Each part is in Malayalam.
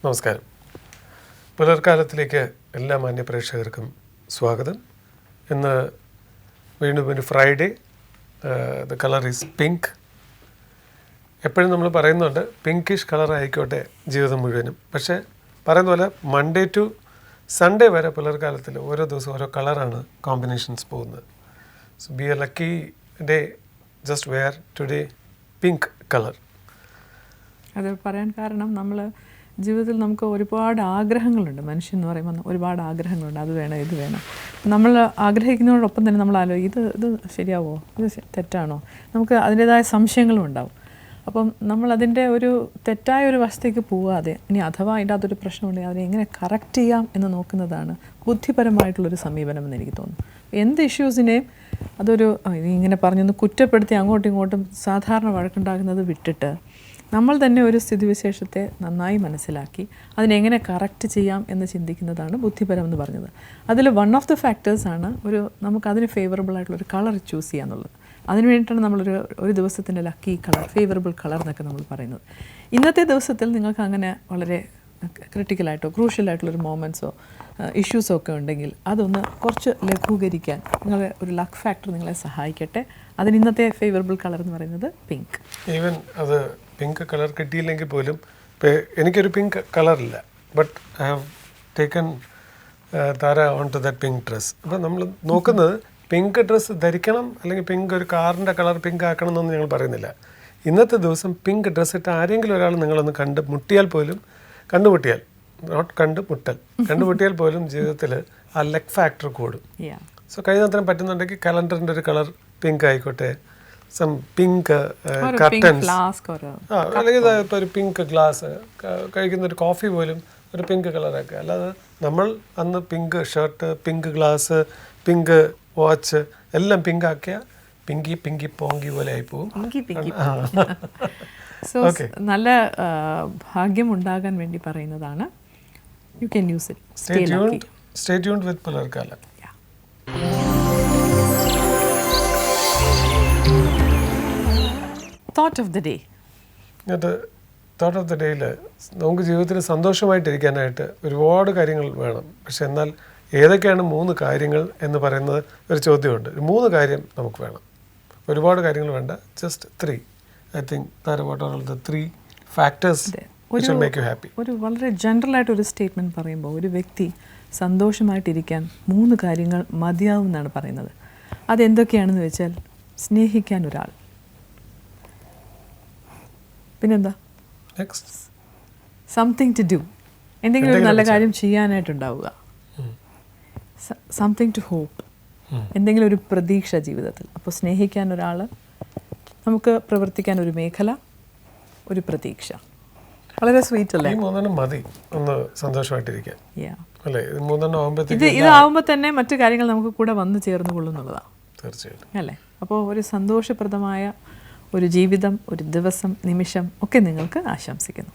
നമസ്കാരം. പുലർക്കാലത്തിലേക്ക് എല്ലാ മാന്യപ്രേക്ഷകർക്കും സ്വാഗതം. ഇന്ന് വീണ്ടും ഒരു Friday. The colour is pink. എപ്പോഴും നമ്മൾ പറയുന്നുണ്ട് പിങ്കിഷ് കളർ ആയിക്കോട്ടെ ജീവിതം മുഴുവനും. പക്ഷേ പറയുന്ന പോലെ മൺഡേ ടു സൺഡേ വരെ പുലർക്കാലത്തിൽ ഓരോ ദിവസവും ഓരോ കളറാണ് കോമ്പിനേഷൻസ് പോകുന്നത്. So be a lucky day, just wear today pink colour. അത് പറയാൻ കാരണം നമ്മൾ ജീവിതത്തിൽ നമുക്ക് ഒരുപാട് ആഗ്രഹങ്ങളുണ്ട്. മനുഷ്യൻ എന്ന് പറയുമ്പോൾ ഒരുപാട് ആഗ്രഹങ്ങളുണ്ട്. അത് വേണം, ഇത് വേണം. നമ്മൾ ആഗ്രഹിക്കുന്നതോടൊപ്പം തന്നെ നമ്മൾ ഇത് ശരിയാവോ, ഇത് തെറ്റാണോ, നമുക്ക് അതിൻ്റേതായ സംശയങ്ങളും ഉണ്ടാവും. അപ്പം നമ്മളതിൻ്റെ ഒരു തെറ്റായ ഒരു വശത്തേക്ക് പോവാതെ ഇനി അഥവാ അതിൻ്റെ അകത്തൊരു പ്രശ്നമുണ്ടെങ്കിൽ അതിനെ എങ്ങനെ കറക്റ്റ് ചെയ്യാം എന്ന് നോക്കുന്നതാണ് ബുദ്ധിപരമായിട്ടുള്ളൊരു സമീപനം എന്ന് എനിക്ക് തോന്നുന്നു. എന്ത് ഇഷ്യൂസിനെയും അതൊരു ഇങ്ങനെ പറഞ്ഞൊന്ന് കുറ്റപ്പെടുത്തി അങ്ങോട്ടും ഇങ്ങോട്ടും സാധാരണ വഴക്കുണ്ടാകുന്നത് വിട്ടിട്ട് നമ്മൾ തന്നെ ഒരു സ്ഥിതിവിശേഷത്തെ നന്നായി മനസ്സിലാക്കി അതിനെങ്ങനെ കറക്റ്റ് ചെയ്യാം എന്ന് ചിന്തിക്കുന്നതാണ് ബുദ്ധിപരം എന്ന് പറഞ്ഞത്. അതിൽ വൺ ഓഫ് ദ ഫാക്ടേഴ്സാണ് നമുക്കതിന് ഫേവറബിൾ ആയിട്ടുള്ളൊരു കളർ ചൂസ് ചെയ്യുക എന്നുള്ളത്. അതിന് വേണ്ടിയിട്ടാണ് നമ്മളൊരു ദിവസത്തിൻ്റെ ലക്കി കളർ, ഫേവറബിൾ കളർ എന്നൊക്കെ നമ്മൾ പറയുന്നത്. ഇന്നത്തെ ദിവസത്തിൽ നിങ്ങൾക്ക് അങ്ങനെ വളരെ ക്രിട്ടിക്കലായിട്ടോ ക്രൂഷ്യലായിട്ടുള്ളൊരു മൊമെൻറ്റ്സോ ഇഷ്യൂസോ ഒക്കെ ഉണ്ടെങ്കിൽ അതൊന്ന് കുറച്ച് ലഘൂകരിക്കാൻ നിങ്ങളെ ഒരു ലക്ക് ഫാക്ടർ നിങ്ങളെ സഹായിക്കട്ടെ. അതിന് ഇന്നത്തെ ഫേവറബിൾ കളർ എന്ന് പറയുന്നത് പിങ്ക്. ഈവൻ അത് പിങ്ക് കളർ കിട്ടിയില്ലെങ്കിൽ പോലും എനിക്കൊരു പിങ്ക് കളറില്ല, ബട്ട് ഐ ഹാവ് ടേക്കൺ താര on to that pink dress. അപ്പോൾ നമ്മൾ നോക്കുന്നത് പിങ്ക് ഡ്രസ്സ് ധരിക്കണം അല്ലെങ്കിൽ പിങ്ക് ഒരു കാറിൻ്റെ കളർ പിങ്ക് ആക്കണം എന്നൊന്നും ഞങ്ങൾ പറയുന്നില്ല. ഇന്നത്തെ ദിവസം പിങ്ക് ഡ്രസ്സ് ഇട്ട് ആരെങ്കിലും ഒരാൾ നിങ്ങളൊന്ന് കണ്ടുമുട്ടിയാൽ പോലും ജീവിതത്തിൽ ആ ലക്ക് ഫാക്ടർ കൂടും. സോ കഴിയുന്നത്രയും പറ്റുന്നുണ്ടെങ്കിൽ കലണ്ടറിൻ്റെ ഒരു കളർ പിങ്ക് ആയിക്കോട്ടെ, സം പിങ്ക് കർട്ടൻസ്, അല്ലെങ്കിൽ ഇപ്പോൾ ഒരു പിങ്ക് ഗ്ലാസ്, കഴിക്കുന്ന ഒരു കോഫി പോലും ഒരു പിങ്ക് കളറാക്കുക. അല്ലാതെ നമ്മൾ അന്ന് pink shirt, pink glass, pink watch എല്ലാം പിങ്ക് ആക്കിയ പിങ്കി പോങ്കി പോലെ ആയിപ്പോവും. സോ നല്ല ഭാഗ്യം ഉണ്ടാകാൻ വേണ്ടി പറയുന്നതാണ്. You can use it. Stay tuned with പുലർക്കാലം. Thought of the day. അത് തോട്ട് ഓഫ് ദി ഡേയിൽ നമുക്ക് ജീവിതത്തിൽ സന്തോഷമായിട്ടിരിക്കാനായിട്ട് ഒരുപാട് കാര്യങ്ങൾ വേണം. പക്ഷെ എന്നാൽ ഏതൊക്കെയാണ് 3 കാര്യങ്ങൾ എന്ന് പറയുന്നത് ഒരു ചോദ്യമുണ്ട്. 3 കാര്യം നമുക്ക് വേണം, ഒരുപാട് കാര്യങ്ങൾ വേണ്ട. Just 3. I think that what are the 3 factors which will make you happy. ഒരു വളരെ ജനറൽ ആയിട്ട് ഒരു സ്റ്റേറ്റ്മെന്റ് പറയുമ്പോൾ ഒരു വ്യക്തി സന്തോഷമായിട്ടിരിക്കാൻ 3 കാര്യങ്ങൾ മതിയാവും എന്നാണ് പറയുന്നത്. അതെന്തൊക്കെയാണെന്ന് വെച്ചാൽ സ്നേഹിക്കാൻ ഒരാൾ, പിന്നെന്താ, സംതിങ് ടു ഡു, എന്തെങ്കിലും ഒരു നല്ല കാര്യം ചെയ്യാനായിട്ടുണ്ടാവുക, സംതിങ് ടു ഹോപ്പ്, എന്തെങ്കിലും ഒരു പ്രതീക്ഷ ജീവിതത്തിൽ. അപ്പോൾ സ്നേഹിക്കാൻ ഒരാൾ, നമുക്ക് പ്രവർത്തിക്കാൻ ഒരു മേഖല, ഒരു പ്രതീക്ഷ. വളരെ സ്വീറ്റ് അല്ലേ? ഈ 3 മതി ഒന്ന് സന്തോഷമായിട്ടിരിക്കാൻ. ഇതാവുമ്പോൾ തന്നെ മറ്റു കാര്യങ്ങൾ നമുക്ക് കൂടെ വന്നു ചേർന്ന് കൊള്ളുന്നുള്ളതാണ്. തീർച്ചയായിട്ടും അല്ലേ? അപ്പോൾ ഒരു സന്തോഷപ്രദമായ ഒരു ജീവിതം, ഒരു ദിവസം, നിമിഷം ഒക്കെ നിങ്ങൾക്ക് ആശംസിക്കുന്നു.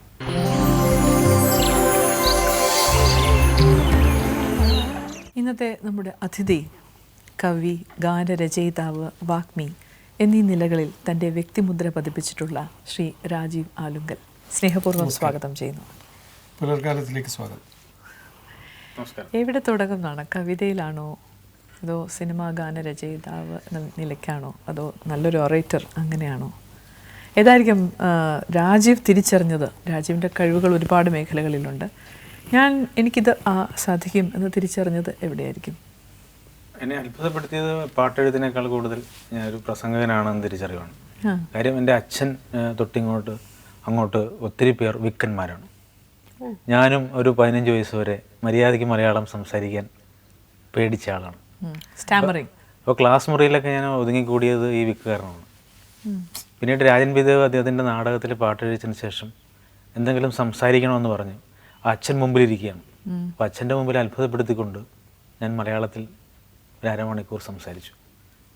ഇന്നത്തെ നമ്മുടെ അതിഥി കവി, ഗാനരചയിതാവ്, വാഗ്മി എന്നീ നിലകളിൽ തൻ്റെ വ്യക്തിമുദ്ര പതിപ്പിച്ചിട്ടുള്ള ശ്രീ രാജീവ് ആലുങ്കൽ. സ്നേഹപൂർവ്വം സ്വാഗതം ചെയ്യുന്നു. പുലർക്കാലത്തിലേക്ക് സ്വാഗതം. എവിടെ തുടങ്ങുന്നതാണ്? കവിതയിലാണോ, അതോ സിനിമാ ഗാനരചയിതാവ് എന്ന നിലയ്ക്കാണോ, അതോ നല്ലൊരു ഒറേറ്റർ അങ്ങനെയാണോ? ഏതായിരിക്കും രാജീവ് തിരിച്ചറിഞ്ഞത്? രാജീവിൻ്റെ കഴിവുകൾ ഒരുപാട് മേഖലകളിലുണ്ട്. എനിക്കിത് സാധിക്കും എന്ന് തിരിച്ചറിഞ്ഞത് എവിടെയായിരിക്കും? എന്നെ അത്ഭുതപ്പെടുത്തിയത് പാട്ടെഴുതിനേക്കാൾ കൂടുതൽ ഞാനൊരു പ്രസംഗകനാണെന്ന് തിരിച്ചറിവാണ്. കാര്യം എൻ്റെ അച്ഛൻ അങ്ങോട്ട് ഒത്തിരി പേർ വിക്കന്മാരാണ്. ഞാനും ഒരു 15 വയസ്സ് വരെ മര്യാദയ്ക്ക് മലയാളം സംസാരിക്കാൻ പേടിച്ച ആളാണ്. അപ്പോൾ ക്ലാസ് മുറിയിലൊക്കെ ഞാൻ ഒതുങ്ങിക്കൂടിയത് ഈ വിക്ക് കാരണമാണ്. പിന്നീട് രാജൻ വിദേവ് അദ്ദേഹത്തിൻ്റെ നാടകത്തിൽ പാട്ടെഴുതിച്ചതിന് ശേഷം എന്തെങ്കിലും സംസാരിക്കണമെന്ന് പറഞ്ഞു അച്ഛൻ മുമ്പിലിരിക്കുകയാണ്. അപ്പോൾ അച്ഛൻ്റെ മുമ്പിൽ അത്ഭുതപ്പെടുത്തിക്കൊണ്ട് ഞാൻ മലയാളത്തിൽ ഒരു അരമണിക്കൂർ സംസാരിച്ചു.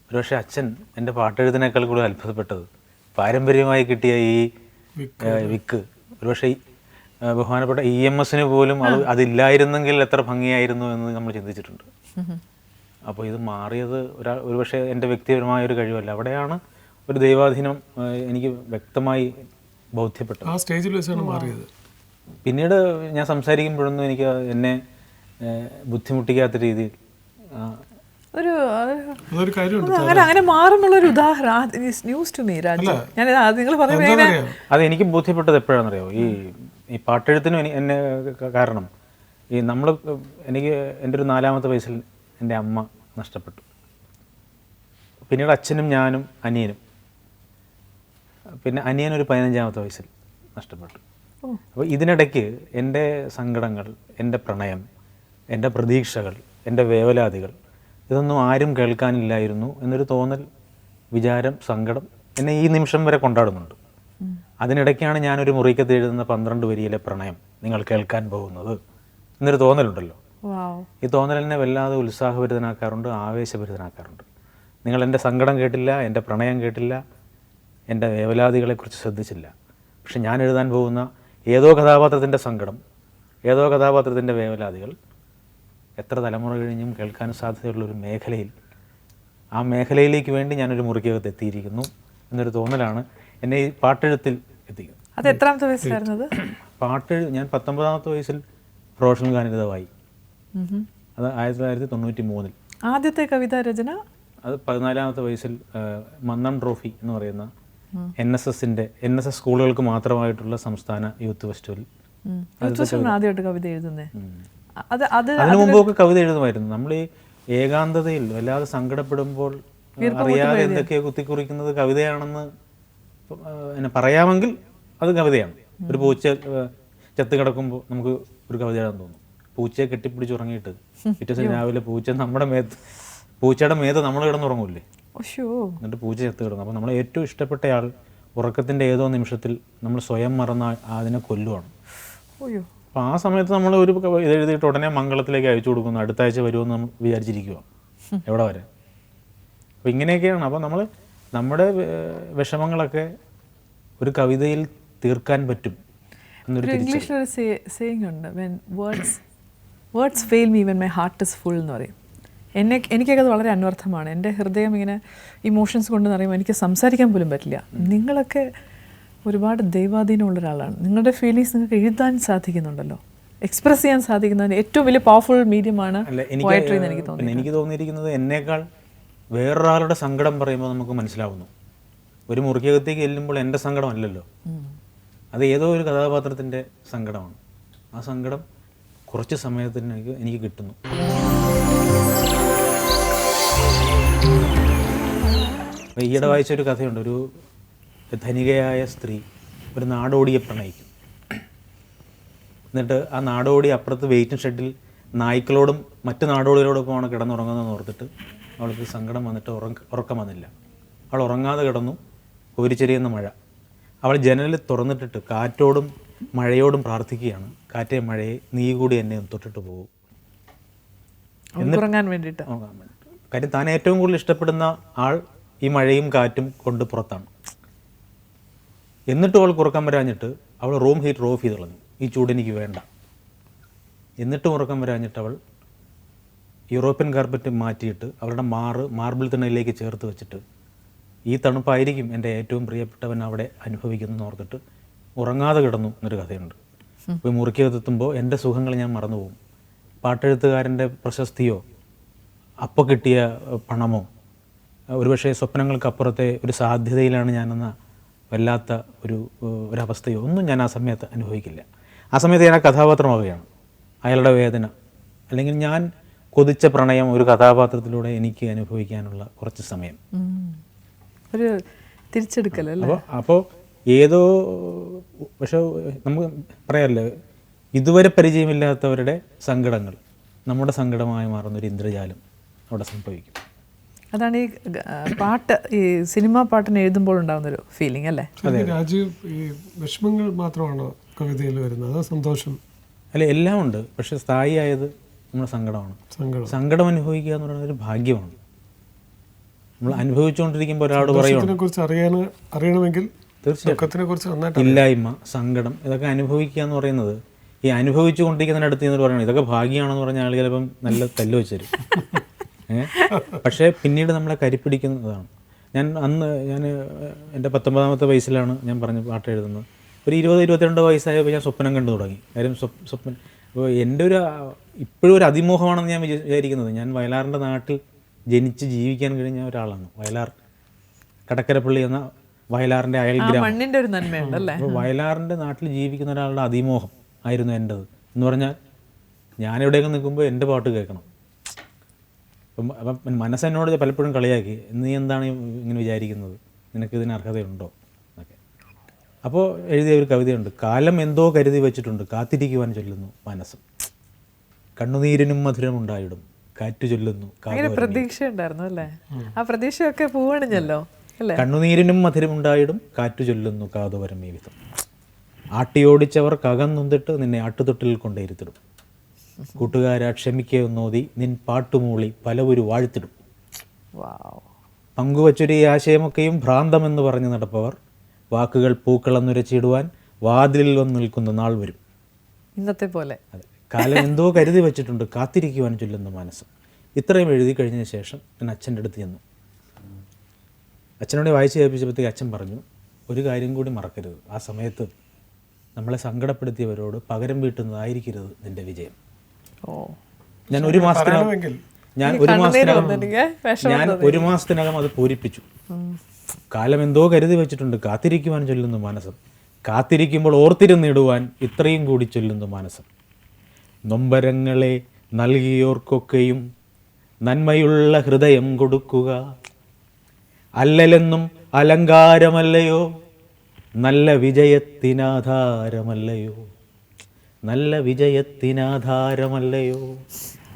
ഒരുപക്ഷെ അച്ഛൻ എൻ്റെ പാട്ടെഴുതിനേക്കാൾ കൂടുതൽ അത്ഭുതപ്പെട്ടത് പാരമ്പര്യമായി കിട്ടിയ ഈ വിക്ക്. ഒരുപക്ഷെ ബഹുമാനപ്പെട്ട EMS പോലും അതില്ലായിരുന്നെങ്കിൽ എത്ര ഭംഗിയായിരുന്നു എന്ന് നമ്മൾ ചിന്തിച്ചിട്ടുണ്ട്. അപ്പോൾ ഇത് മാറിയത് ഒരുപക്ഷെ എൻ്റെ വ്യക്തിപരമായ ഒരു കഴിവല്ല, അവിടെയാണ് ഒരു ദൈവാധീനം എനിക്ക് വ്യക്തമായി ബോധ്യപ്പെട്ടത്. ആ സ്റ്റേജിൽ വെച്ചാണ് മാറിയത്. പിന്നീട് ഞാൻ സംസാരിക്കുമ്പോഴൊന്നും എനിക്ക് എന്നെ ബുദ്ധിമുട്ടിക്കാത്ത രീതിയിൽ ഒരു അതൊരു കാര്യമുണ്ട്. അങ്ങനെ മാറുന്നുള്ളൊരു ഉദാഹരണം ന്യൂസ് ടു മീ രാജു. ഞാൻ നിങ്ങൾ പറയുന്നത് അത് എനിക്ക് ബോധ്യപ്പെട്ടത് എപ്പോഴാണെന്നറിയോ, ഈ പാട്ടെഴുത്തിനും എന്നെ കാരണം ഈ എനിക്ക് എൻ്റെ ഒരു 4-ാമത്തെ വയസ്സിൽ എൻ്റെ അമ്മ നഷ്ടപ്പെട്ടു. പിന്നീട് അച്ഛനും ഞാനും അനിയനും, പിന്നെ അനിയനൊരു 15-ാമത്തെ വയസ്സിൽ നഷ്ടപ്പെട്ടു. അപ്പോൾ ഇതിനിടയ്ക്ക് എൻ്റെ സങ്കടങ്ങൾ, എൻ്റെ പ്രണയം, എൻ്റെ പ്രതീക്ഷകൾ, എൻ്റെ വേവലാതികൾ ഇതൊന്നും ആരും കേൾക്കാനില്ലായിരുന്നു എന്നൊരു തോന്നൽ, വിചാരം, സങ്കടം എന്നെ ഈ നിമിഷം വരെ കൊണ്ടാടുന്നുണ്ട്. അതിനിടയ്ക്കാണ് ഞാനൊരു മുറിക്കത്ത് എഴുതുന്ന 12 വരിയിലെ പ്രണയം നിങ്ങൾ കേൾക്കാൻ പോകുന്നത് എന്നൊരു തോന്നലുണ്ടല്ലോ. ഈ തോന്നൽ എന്നെ വല്ലാതെ ഉത്സാഹഭരിതനാക്കാറുണ്ട്, ആവേശഭരിതനാക്കാറുണ്ട്. നിങ്ങൾ എൻ്റെ സങ്കടം കേട്ടില്ല, എൻ്റെ പ്രണയം കേട്ടില്ല, എൻ്റെ വേവലാതികളെക്കുറിച്ച് ശ്രദ്ധിച്ചില്ല. പക്ഷെ ഞാൻ എഴുതാൻ പോകുന്ന ഏതോ കഥാപാത്രത്തിൻ്റെ സങ്കടം, ഏതോ കഥാപാത്രത്തിൻ്റെ വേവലാതികൾ എത്ര തലമുറ കഴിഞ്ഞും കേൾക്കാൻ സാധ്യതയുള്ളൊരു മേഖലയിൽ, ആ മേഖലയിലേക്ക് വേണ്ടി ഞാനൊരു മുറിക്കകത്ത് എത്തിയിരിക്കുന്നു എന്നൊരു തോന്നലാണ് എന്നെ ഈ പാട്ടെഴുത്തിൽ എത്തിക്കുന്നത്. അത് എത്രാമത്തെ വയസ്സിലായിരുന്നത്? ഞാൻ 19-ാമത്തെ വയസ്സിൽ പ്രൊഫഷണൽ ഗാനരചയിതാവായി. അത് 1993. ആദ്യത്തെ കവിതാ രചന അത് 14-ാമത്തെ വയസ്സിൽ മന്നം ട്രോഫി എന്ന് പറയുന്ന NSS സ്കൂളുകൾക്ക് മാത്രമായിട്ടുള്ള സംസ്ഥാന യൂത്ത് ഫെസ്റ്റിവൽ. ആദ്യമായിട്ട് കവിത എഴുതുന്നേ? അതിനു മുമ്പൊക്കെ കവിത എഴുതുമായിരുന്നു. നമ്മൾ ഈ ഏകാന്തതയിൽ വല്ലാതെ സങ്കടപ്പെടുമ്പോൾ അറിയാതെ എന്തൊക്കെയോ കുത്തിക്കുറിക്കുന്നത് കവിതയാണെന്ന് പറയാമെങ്കിൽ അത് കവിതയാണ്. ഒരു പൂച്ച ചത്ത് കിടക്കുമ്പോൾ നമുക്ക് ഒരു കവിത എഴുതാൻ തോന്നും. പൂച്ചയെ കെട്ടിപ്പിടിച്ചുറങ്ങിയിട്ട് പിറ്റേ ദിവസം രാവിലെ പൂച്ചയുടെ മേത്ത് നമ്മൾ കിടന്നുറങ്ങൂല്ലേ, എന്നിട്ട് പൂച്ച ചത്ത് കിടക്കും. അപ്പോൾ നമ്മൾ ഏറ്റവും ഇഷ്ടപ്പെട്ടയാൾ ഉറക്കത്തിൻ്റെ ഏതോ നിമിഷത്തിൽ നമ്മൾ സ്വയം മറന്ന് അതിനെ കൊല്ലുവാണ്. അപ്പോൾ ആ സമയത്ത് നമ്മൾ ഒരു ഇത് എഴുതിയിട്ട് ഉടനെ മംഗളത്തിലേക്ക് അയച്ചു കൊടുക്കുന്നു, അടുത്ത ആഴ്ച വരുമെന്ന് നമ്മൾ വിചാരിച്ചിരിക്കുക എവിടെ വരെ. അപ്പോൾ ഇങ്ങനെയൊക്കെയാണ്. അപ്പോൾ നമ്മുടെ വിഷമങ്ങളൊക്കെ ഒരു കവിതയിൽ തീർക്കാൻ പറ്റും എന്നൊരു ഇംഗ്ലീഷിലൊരു സേയിങ് ഉണ്ട്, words fail me when my heart is full എന്ന് പറയും. എനിക്കൊക്കെ അത് വളരെ അന്വർത്ഥമാണ്. എൻ്റെ ഹൃദയം ഇങ്ങനെ ഇമോഷൻസ് കൊണ്ട് നിറയുമ്പോൾ എനിക്ക് സംസാരിക്കാൻ പോലും പറ്റില്ല. നിങ്ങളൊക്കെ ഒരുപാട് ദൈവാധീനമുള്ള ഒരാളാണ്. നിങ്ങളുടെ ഫീലിങ്സ് നിങ്ങൾക്ക് എഴുതാൻ സാധിക്കുന്നുണ്ടല്ലോ, എക്സ്പ്രസ് ചെയ്യാൻ സാധിക്കുന്നതിന് ഏറ്റവും വലിയ പവർഫുൾ മീഡിയമാണ് പോയട്രി എന്ന് എനിക്ക് തോന്നുന്നു. എനിക്ക് തോന്നിയിരിക്കുന്നത് എന്നേക്കാൾ വേറൊരാളുടെ സങ്കടം പറയുമ്പോൾ നമുക്ക് മനസ്സിലാവുന്നു. ഒരു മുറിക്കകത്തേക്ക് ചെല്ലുമ്പോൾ എൻ്റെ സങ്കടം അല്ലല്ലോ, അത് ഏതോ ഒരു കഥാപാത്രത്തിൻ്റെ സങ്കടമാണ്. ആ സങ്കടം കുറച്ച് സമയത്തിന് എനിക്ക് കിട്ടുന്നു. ഈയിടെ വായിച്ചൊരു കഥയുണ്ട്. ഒരു ധനികയായ സ്ത്രീ ഒരു നാടോടിയെ പ്രണയിക്കും. എന്നിട്ട് ആ നാടോടി അപ്പുറത്ത് വെയിറ്റിംഗ് ഷെഡിൽ നായ്ക്കളോടും മറ്റ് നാടോടികളോടൊപ്പമാണ് കിടന്നുറങ്ങുന്നതെന്ന് ഓർത്തിട്ട് അവൾക്ക് സങ്കടം വന്നിട്ട് ഉറക്കം വന്നില്ല. അവൾ ഉറങ്ങാതെ കിടന്നു. കോരിച്ചെരിയുന്ന മഴ. അവൾ ജനലിൽ തുറന്നിട്ടിട്ട് കാറ്റോടും മഴയോടും പ്രാർത്ഥിക്കുകയാണ്, കാറ്റേ മഴയെ നീ കൂടി എന്നെ തൊട്ടിട്ട് പോകും. ഉറങ്ങാൻ വേണ്ടിയിട്ട്. കാര്യം താൻ ഏറ്റവും കൂടുതൽ ഇഷ്ടപ്പെടുന്ന ആൾ ഈ മഴയും കാറ്റും കൊണ്ട് പുറത്താണ്. എന്നിട്ടും അവൾക്ക് ഉറക്കം വരാഞ്ഞിട്ട് അവൾ റൂം ഹീറ്റർ ഓഫ് ചെയ്ത് കളഞ്ഞു. ഈ ചൂടെനിക്ക് വേണ്ട. എന്നിട്ടും ഉറക്കം വരാഞ്ഞിട്ട് അവൾ യൂറോപ്യൻ കാർപ്പറ്റ് മാറ്റിയിട്ട് അവളുടെ മാർബിൾ തിണ്ണയിലേക്ക് ചേർത്ത് വെച്ചിട്ട് ഈ തണുപ്പായിരിക്കും എൻ്റെ ഏറ്റവും പ്രിയപ്പെട്ടവൻ അവിടെ അനുഭവിക്കുന്നു ഓർത്തിട്ട് ഉറങ്ങാതെ കിടന്നു എന്നൊരു കഥയുണ്ട്. അപ്പോൾ മുറിക്കകത്തെത്തുമ്പോൾ എൻ്റെ സുഖങ്ങൾ ഞാൻ മറന്നുപോകും. പാട്ടെഴുത്തുകാരൻ്റെ പ്രശസ്തിയോ അപ്പോൾ കിട്ടിയ പണമോ ഒരുപക്ഷെ സ്വപ്നങ്ങൾക്കപ്പുറത്തെ ഒരു സാധ്യതയിലാണ് ഞാനെന്ന വല്ലാത്ത ഒരവസ്ഥയോ ഒന്നും ഞാൻ ആ സമയത്ത് അനുഭവിക്കില്ല. ആ സമയത്ത് ഞാൻ ആ കഥാപാത്രമാവുകയാണ്. അയാളുടെ വേദന അല്ലെങ്കിൽ ഞാൻ കൊതിച്ച പ്രണയം ഒരു കഥാപാത്രത്തിലൂടെ എനിക്ക് അനുഭവിക്കാനുള്ള കുറച്ച് സമയം, ഒരു തിരിച്ചെടുക്കലല്ലേ. അപ്പോൾ ഏതോ പക്ഷെ നമുക്ക് പറയാമല്ലോ, ഇതുവരെ പരിചയമില്ലാത്തവരുടെ സങ്കടങ്ങൾ നമ്മുടെ സങ്കടമായി മാറുന്നൊരു ഇന്ദ്രജാലം അവിടെ സംഭവിക്കും. അതാണ് ഈ പാട്ട്, ഈ സിനിമാ പാട്ടിന് എഴുതുമ്പോൾ ഉണ്ടാകുന്നൊരു ഫീലിംഗ് അല്ലേ? രാജീവ്, ഈ വിഷമങ്ങൾ മാത്രമാണോ കവിതയിൽ വരുന്നത്, അതോ സന്തോഷം? അല്ല, എല്ലാം ഉണ്ട്. പക്ഷെ സ്ഥായിയായത് നമ്മുടെ സങ്കടമാണ്. സങ്കടം അനുഭവിക്കുക എന്ന് പറയുന്നത് ഒരു ഭാഗ്യമാണ്. നമ്മൾ അനുഭവിച്ചുകൊണ്ടിരിക്കുമ്പോൾ ഒരാളോട് പറയുന്നത് അറിയണമെങ്കിൽ തീർച്ചയായിട്ടും ഇല്ലായ്മ, സങ്കടം ഇതൊക്കെ അനുഭവിക്കുക എന്ന് പറയുന്നത്, ഈ അനുഭവിച്ചു കൊണ്ടിരിക്കുന്നതിനടുത്ത് എന്ന് പറയുന്നത് ഇതൊക്കെ ഭാഗ്യമാണെന്ന് പറഞ്ഞ ആൾ ചിലപ്പം നല്ല തല്ല് വെച്ച് തരും. പക്ഷേ പിന്നീട് നമ്മളെ കരിപ്പിടിക്കുന്നതാണ്. ഞാൻ എൻ്റെ 19-ാമത്തെ വയസ്സിലാണ് ഞാൻ പറഞ്ഞ പാട്ട് എഴുതുന്നത്. ഒരു 20-22 വയസ്സായപ്പോൾ ഞാൻ സ്വപ്നം കണ്ടു തുടങ്ങി. കാര്യം സ്വപ്നം ഇപ്പോൾ എൻ്റെ ഒരു ഇപ്പോഴും ഒരു അതിമോഹമാണെന്ന് ഞാൻ വിചാരിക്കുന്നത്. ഞാൻ വയലാറിൻ്റെ നാട്ടിൽ ജനിച്ച് ജീവിക്കാൻ കഴിഞ്ഞ ഒരാളാണ്. വയലാർ കടക്കരപ്പള്ളി എന്ന വയലാറിൻ്റെ അയൽഗ്രാമം. മണ്ണിൻ്റെ ഒരു നന്മയുണ്ടല്ലേ. അപ്പോൾ വയലാറിൻ്റെ നാട്ടിൽ ജീവിക്കുന്ന ഒരാളുടെ അതിമോഹം ആയിരുന്നു എൻ്റെത്. എന്ന് പറഞ്ഞാൽ ഞാനെവിടെയൊക്കെ നിൽക്കുമ്പോൾ എൻ്റെ പാട്ട് കേൾക്കണം. അപ്പം മനസ്സെന്നോട് പലപ്പോഴും കളിയാക്കി, നീ എന്താണ് ഇങ്ങനെ വിചാരിക്കുന്നത്, നിനക്കിതിന് അർഹതയുണ്ടോ എന്നൊക്കെ. അപ്പോൾ എഴുതിയ ഒരു കവിതയുണ്ട്, കാലം എന്തോ കരുതി വെച്ചിട്ടുണ്ട്, കാത്തിരിക്കുവാൻ ചൊല്ലുന്നു മനസ്സും, കണ്ണുനീരിനും മധുരമുണ്ടായിടും, കാറ്റു ചൊല്ലുന്നു. പ്രതീക്ഷ ഉണ്ടായിരുന്നു അല്ലേ? ആ പ്രതീക്ഷയൊക്കെ പൂവണിഞ്ഞല്ലോ അല്ലേ? കണ്ണുനീരിനും മധുരമുണ്ടായിടും, കാറ്റു ചൊല്ലുന്നു കാതുവരം ഈ വിധം, ആട്ടിയോടിച്ചവർ കകന്നൊന്നിട്ട് നിന്നെ ആട്ടുതൊട്ടിൽ കൊണ്ടേരുത്തിടും, കൂട്ടുകാരാ ക്ഷമിക്കൊന്നോതി നിൻ പാട്ടുമൂളി പലവരു വാഴ്ത്തിടും. പങ്കുവച്ചൊരു ആശയമൊക്കെയും ഭ്രാന്തമെന്ന് പറഞ്ഞു നടപ്പവർ, വാക്കുകൾ പൂക്കളെന്നുരച്ചിടുവാൻ വാതിലിൽ വന്ന് നിൽക്കുന്ന നാൾ വരും. ഇന്നത്തെ പോലെ അതെ, കാലം എന്തോ കരുതി വെച്ചിട്ടുണ്ട്, കാത്തിരിക്കുവാൻ ചൊല്ലുന്ന മനസ്സ്. ഇത്രയും എഴുതി കഴിഞ്ഞതിന് ശേഷം ഞാൻ അച്ഛൻ്റെ അടുത്ത് ചെന്നു. അച്ഛനോട് വായിച്ച് കേൾപ്പിച്ചപ്പോഴത്തേക്ക് അച്ഛൻ പറഞ്ഞു, ഒരു കാര്യം കൂടി മറക്കരുത്, ആ സമയത്ത് നമ്മളെ സങ്കടപ്പെടുത്തിയവരോട് പകരം വീട്ടുന്നതായിരിക്കരുത് നിന്റെ വിജയം. ഞാൻ ഒരു മാസത്തിനകം അത് പൂരിപ്പിച്ചു. കാലം എന്തോ കരുതി വെച്ചിട്ടുണ്ട്, കാത്തിരിക്കുവാൻ ചൊല്ലുന്നു മനസ്സും, കാത്തിരിക്കുമ്പോൾ ഓർത്തിരുന്നിടുവാൻ ഇത്രയും കൂടി ചൊല്ലുന്നു മനസ്സും, നൊമ്പരങ്ങളെ നൽകിയോർക്കൊക്കെയും നന്മയുള്ള ഹൃദയം കൊടുക്കുക, അല്ലലെന്നും അലങ്കാരമല്ലയോ, നല്ല വിജയത്തിനാധാരമല്ലയോ, നല്ല വിജയത്തിനാധാരമല്ലയോ.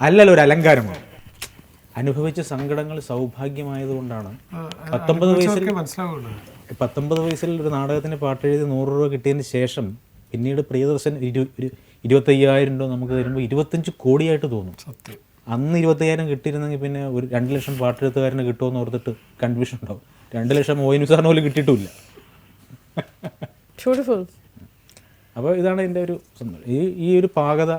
അല്ലല്ലോ, ഒരു അലങ്കാരമാണ്. അനുഭവിച്ച സങ്കടങ്ങൾ സൗഭാഗ്യമായതുകൊണ്ടാണ് 19 വയസ്സിൽ ഒരു നാടകത്തിന് പാട്ടെഴുതി 100 രൂപ കിട്ടിയതിന് ശേഷം പിന്നീട് പ്രിയദർശൻ 25,000 രൂപ നമുക്ക് തരുമ്പോൾ 25 കോടിയായിട്ട് തോന്നും. അന്ന് 25,000 കിട്ടിയിരുന്നെങ്കിൽ പിന്നെ ഒരു 2 ലക്ഷം പാട്ടെഴുത്തുകാരന് കിട്ടുമെന്ന് ഓർത്തിട്ട് കൺഫ്യൂഷൻ ഉണ്ടാവും. 2 ലക്ഷം ONV സാറിന് പോലും കിട്ടിയിട്ടുമില്ല. അപ്പോൾ ഇതാണ് എൻ്റെ ഒരു ഈ ഒരു പാകത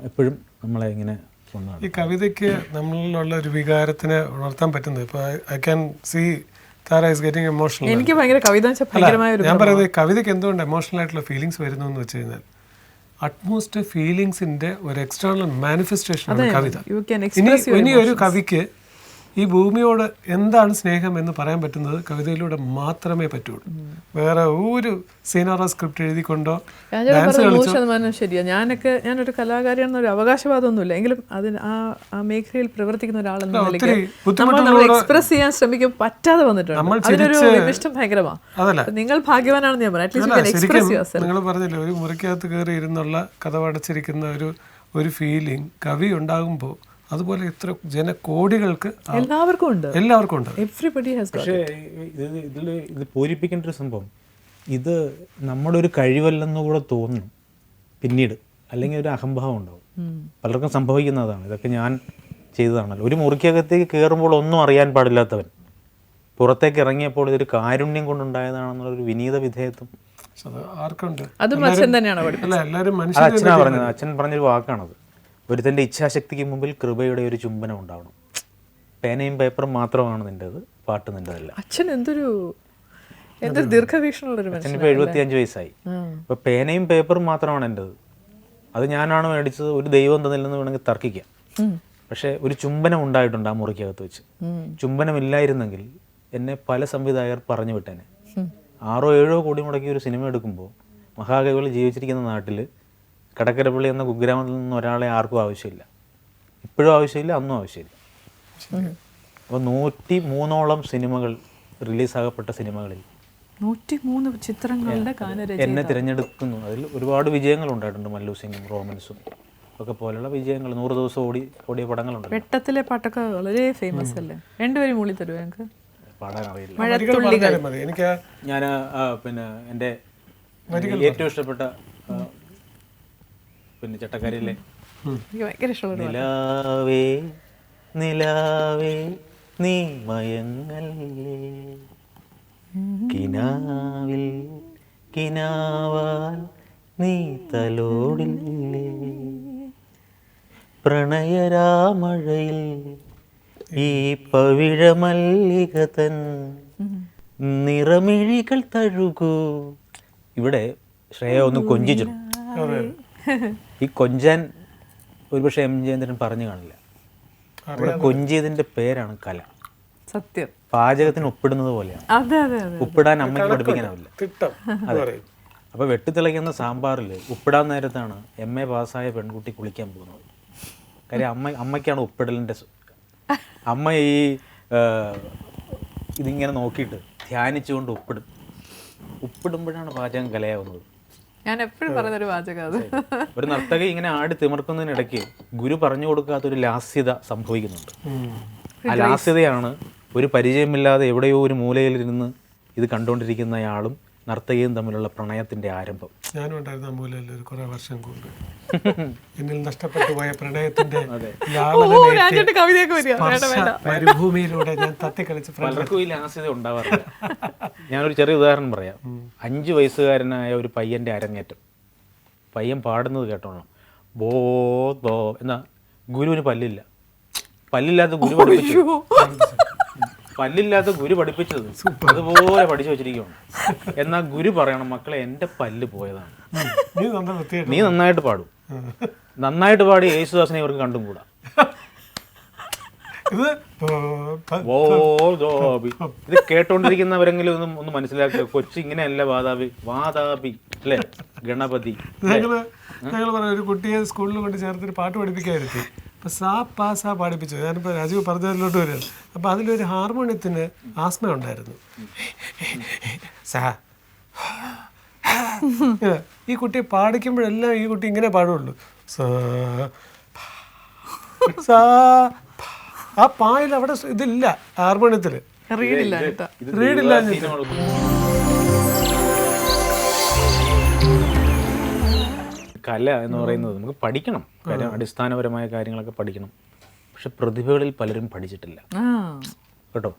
എപ്പോഴും നമ്മളെ ഇങ്ങനെ കൊണ്ടാണ്. ഈ കവിതയ്ക്ക് നമ്മളിലുള്ള ഒരു വികാരത്തിനെ ഉണർത്താൻ പറ്റുന്നത്. ഇപ്പോൾ I can see Tara is getting emotional. എനിക്ക് ഭയങ്കര കവിത ഞാൻ പറയുന്നത് കവിതയ്ക്ക് എന്തുകൊണ്ട് എമോഷണൽ ആയിട്ടുള്ള ഫീലിങ്സ് വരുന്നു എന്ന് വെച്ച് കഴിഞ്ഞാൽ അറ്റ്മോസ്റ്റ് ഫീലിങ്സിന്റെ ഒരു എക്സ്റ്റേണൽ മാനിഫെസ്റ്റേഷൻ ആണ് കവിത. ഇനി ഒരു കവിക്ക് ഈ ഭൂമിയോട് എന്താണ് സ്നേഹം എന്ന് പറയാൻ പറ്റുന്നത് കവിതയിലൂടെ മാത്രമേ പറ്റുള്ളൂ. വേറെ ഒരു സീനാറ സ്ക്രിപ്റ്റ് എഴുതിക്കൊണ്ടോ ഡാൻസ് കളിച്ചോ. ശരിയാ. ഞാനൊരു കലാകാരിയാണെന്നൊരു അവകാശവാദമൊന്നുമില്ല, എങ്കിലും അതിന് ആ മേഖലയിൽ പ്രവർത്തിക്കുന്ന ഒരാളെന്ന നിലയ്ക്ക് നമ്മൾ എക്സ്പ്രസ് ചെയ്യാൻ ശ്രമിക്കും, പറ്റാതെ വന്നിട്ടുണ്ട്. അതിനൊരു ഇഷ്ടം ഭയങ്കരമാണ്. നിങ്ങൾ ഭാഗ്യവാനാണെന്ന് ഞാൻ പറയാം. നിങ്ങൾ പറഞ്ഞില്ലേ, ഒരു മുറിക്കകത്ത് കയറി ഇരുന്നുള്ള കഥ അടച്ചിരിക്കുന്ന ഒരു ഫീലിംഗ് കവി ഉണ്ടാകുമ്പോൾ അതുപോലെ എത്ര ജനകോടികൾക്ക് എല്ലാവർക്കും ഉണ്ട്. പക്ഷേ ഇത് പൂരിപ്പിക്കേണ്ട ഒരു സംഭവം, ഇത് നമ്മുടെ ഒരു കഴിവല്ലെന്ന് കൂടെ തോന്നും പിന്നീട്, അല്ലെങ്കിൽ ഒരു അഹംഭാവം ഉണ്ടാവും. പലർക്കും സംഭവിക്കുന്നതാണ്. ഇതൊക്കെ ഞാൻ ചെയ്തതാണല്ലോ. ഒരു മുറിക്കകത്തേക്ക് കയറുമ്പോൾ ഒന്നും അറിയാൻ പാടില്ലാത്തവൻ പുറത്തേക്ക് ഇറങ്ങിയപ്പോൾ ഇതൊരു കാരുണ്യം കൊണ്ടുണ്ടായതാണെന്നുള്ളൊരു വിനീത വിധേയത്വം അച്ഛനാ പറഞ്ഞത്. അച്ഛൻ പറഞ്ഞൊരു വാക്കാണത്. ഒരുത്തൻ്റെ ഇച്ഛാശക്തിക്ക് മുമ്പിൽ കൃപയുടെ ഒരു ചുംബനം ഉണ്ടാവണം. പേനയും പേപ്പറും മാത്രമാണ് നിൻ്റെത്, പാട്ട് നിൻ്റെതല്ല. അച്ഛൻ എന്തൊരു ദീർഘവീക്ഷണമുള്ളൊരു മനുഷ്യൻ. അച്ഛനിപ്പോൾ 75 വയസ്സായി. അപ്പോൾ പേനയും പേപ്പറും മാത്രമാണ് എൻ്റെത്, അത് ഞാനാണ് മേടിച്ചത്, ഒരു ദൈവം തന്നില്ലെന്ന് വേണമെങ്കിൽ തർക്കിക്കാം. പക്ഷേ ഒരു ചുംബനം ഉണ്ടായിട്ടുണ്ട് ആ മുറിക്കകത്ത് വെച്ച്. ചുംബനമില്ലായിരുന്നെങ്കിൽ എന്നെ പല സംവിധായകർ പറഞ്ഞു വിട്ടേനെ. 6-7 കോടി മുടക്കി ഒരു സിനിമ എടുക്കുമ്പോൾ മഹാകവികൾ ജീവിച്ചിരിക്കുന്ന നാട്ടിൽ കടക്കരപ്പള്ളി എന്ന കുഗ്രാമത്തിൽ നിന്ന് ഒരാളെ ആർക്കും ആവശ്യമില്ല. ഇപ്പോഴും ആവശ്യമില്ല, അന്നും ആവശ്യമില്ല. അപ്പോൾ 103ഓളം സിനിമകൾ റിലീസാകപ്പെട്ട സിനിമകളിൽ 103 ചിത്രങ്ങളുടെ എന്നെ തിരഞ്ഞെടുക്കുന്നു. അതിൽ ഒരുപാട് വിജയങ്ങൾ ഉണ്ടായിട്ടുണ്ട്. മല്ലു സിംഗും റോമൻസും ഒക്കെ പോലുള്ള വിജയങ്ങൾ. 100 ദിവസം ഓടിയ പടങ്ങളുണ്ട്. വെട്ടത്തിലെ പാട്ടൊക്കെ വളരെ ഫേമസ് അല്ലേ? 2 വരി മൂളി തരുമോ? ഞങ്ങൾക്ക് പാടാൻ അറിയില്ല. ഞാൻ പിന്നെ എൻ്റെ ഏറ്റവും ഇഷ്ടപ്പെട്ട പിന്നെ ചട്ടക്കാരില്ലേ, നിലാവേ നിലാവേ നീ മയങ്ങല്ലേ, കിനാവിൽ കിനാവാൽ നീ തലോടില്ലേ, പ്രണയരാമഴയിൽ ഈ പവിഴമല്ലിക തൻ നിറമിഴികൾ തഴുകൂ, ഇവിടെ ശ്രേയ ഒന്ന് കൊഞ്ചിച്ചു. ഈ കൊഞ്ചാൻ ഒരുപക്ഷെ എം ജയചന്ദ്രൻ പറഞ്ഞു കാണില്ല. ഇവിടെ കൊഞ്ചിയതിൻ്റെ പേരാണ് കല. സത്യം. പാചകത്തിന് ഉപ്പിടുന്നത് പോലെയാണ്. അതെ അതെ അതെ. ഉപ്പിടാൻ അമ്മയ്ക്ക് പഠിപ്പിക്കാനാവില്ല. അതെ. അപ്പോൾ വെട്ടിത്തിളയ്ക്കുന്ന സാമ്പാറിൽ ഉപ്പിടാൻ നേരത്താണ് MA പാസ്സായ പെൺകുട്ടി കുളിക്കാൻ പോകുന്നത്. കാര്യം അമ്മയ്ക്കാണ് ഉപ്പിടലിൻ്റെ അമ്മ ഈ ഇതിങ്ങനെ നോക്കിയിട്ട് ധ്യാനിച്ചുകൊണ്ട് ഉപ്പിടുമ്പോഴാണ് പാചകം കലയാവുന്നത്. ഞാൻ എപ്പോഴും പറയുന്നൊരു വാചകം അത്. ഒരു നർത്തകി ഇങ്ങനെ ആടി തിമിർക്കുന്നതിനിടയ്ക്ക് ഗുരു പറഞ്ഞു കൊടുക്കാത്തൊരു ലാസ്യത സംഭവിക്കുന്നുണ്ട്. ആ ലാസ്യതയാണ് ഒരു പരിചയമില്ലാതെ എവിടെയോ ഒരു മൂലയിലിരുന്ന് ഇത് കണ്ടുകൊണ്ടിരിക്കുന്നയാളും നർത്തകിയും തമ്മിലുള്ള പ്രണയത്തിന്റെ ആരംഭം. ഞാനും ഉണ്ടായിരുന്നു ആ മൂലയിൽ ഒരു കുറെ വർഷം കൊണ്ട്. എന്നിൽ നഷ്ടപ്പെട്ടു പോയ പ്രണയത്തിന്റെ മരുഭൂമിയിലൂടെ ഞാൻ തത്തിക്കളിച്ച്. പലർക്കും ഈ ലാസ്യത ഉണ്ടാവാറില്ല. ഞാനൊരു ചെറിയ ഉദാഹരണം പറയാം. 5 വയസ്സുകാരനായ ഒരു പയ്യന്റെ അരങ്ങേറ്റം. പയ്യൻ പാടുന്നത് കേട്ടോണം. ബോ ബോ എന്നാ ഗുരുവിന് പല്ലില്ല. പല്ലില്ലാത്ത ഗുരു പഠിപ്പിച്ചു. പല്ലില്ലാത്ത ഗുരു പഠിപ്പിച്ചത് അതുപോലെ പഠിച്ചു വെച്ചിരിക്കുകയാണ്. എന്നാൽ ഗുരു പറയണം, മക്കളെ എൻ്റെ പല്ല് പോയതാണ്, നീ നന്നായിട്ട് പാടും. നന്നായിട്ട് പാടി യേശുദാസിനെ ഇവർക്ക് കണ്ടും കൂടാ. ഇത് കേട്ടോണ്ടിരിക്കുന്നവരെങ്കിലും ഒന്ന് മനസ്സിലാക്കുക. കൊച്ചി ഇങ്ങനെയല്ല വാതാപി അല്ലേ, ഗണപതി. ഞങ്ങൾ പറഞ്ഞ ഒരു കുട്ടിയെ സ്കൂളിൽ കൊണ്ട് ചേർത്തിട്ട് പാട്ട് പഠിപ്പിക്കാതിരുത്തി. അപ്പോൾ സാ പാ സാ പാടിപ്പിച്ചു. ഞാനിപ്പോൾ രാജീവ് പറഞ്ഞതിലോട്ട് വരികയാണ്. അപ്പോൾ അതിലൊരു ഹാർമോണിയത്തിന് ആസ്മ ഉണ്ടായിരുന്നു. സാ ഈ കുട്ടിയെ പാടിക്കുമ്പോഴെല്ലാം ഈ കുട്ടി ഇങ്ങനെ പാടുള്ളൂ. സാ ആ പായിൽ അവിടെ ഇതില്ല, ഹാർമോണിയത്തിൽ റീഡില്ല. കല എന്ന് പറയുന്നത് നമുക്ക് പഠിക്കണം, കാര്യം അടിസ്ഥാനപരമായ കാര്യങ്ങളൊക്കെ പഠിക്കണം. പക്ഷെ പ്രതിഭകളിൽ പലരും പഠിച്ചിട്ടില്ല കേട്ടോ.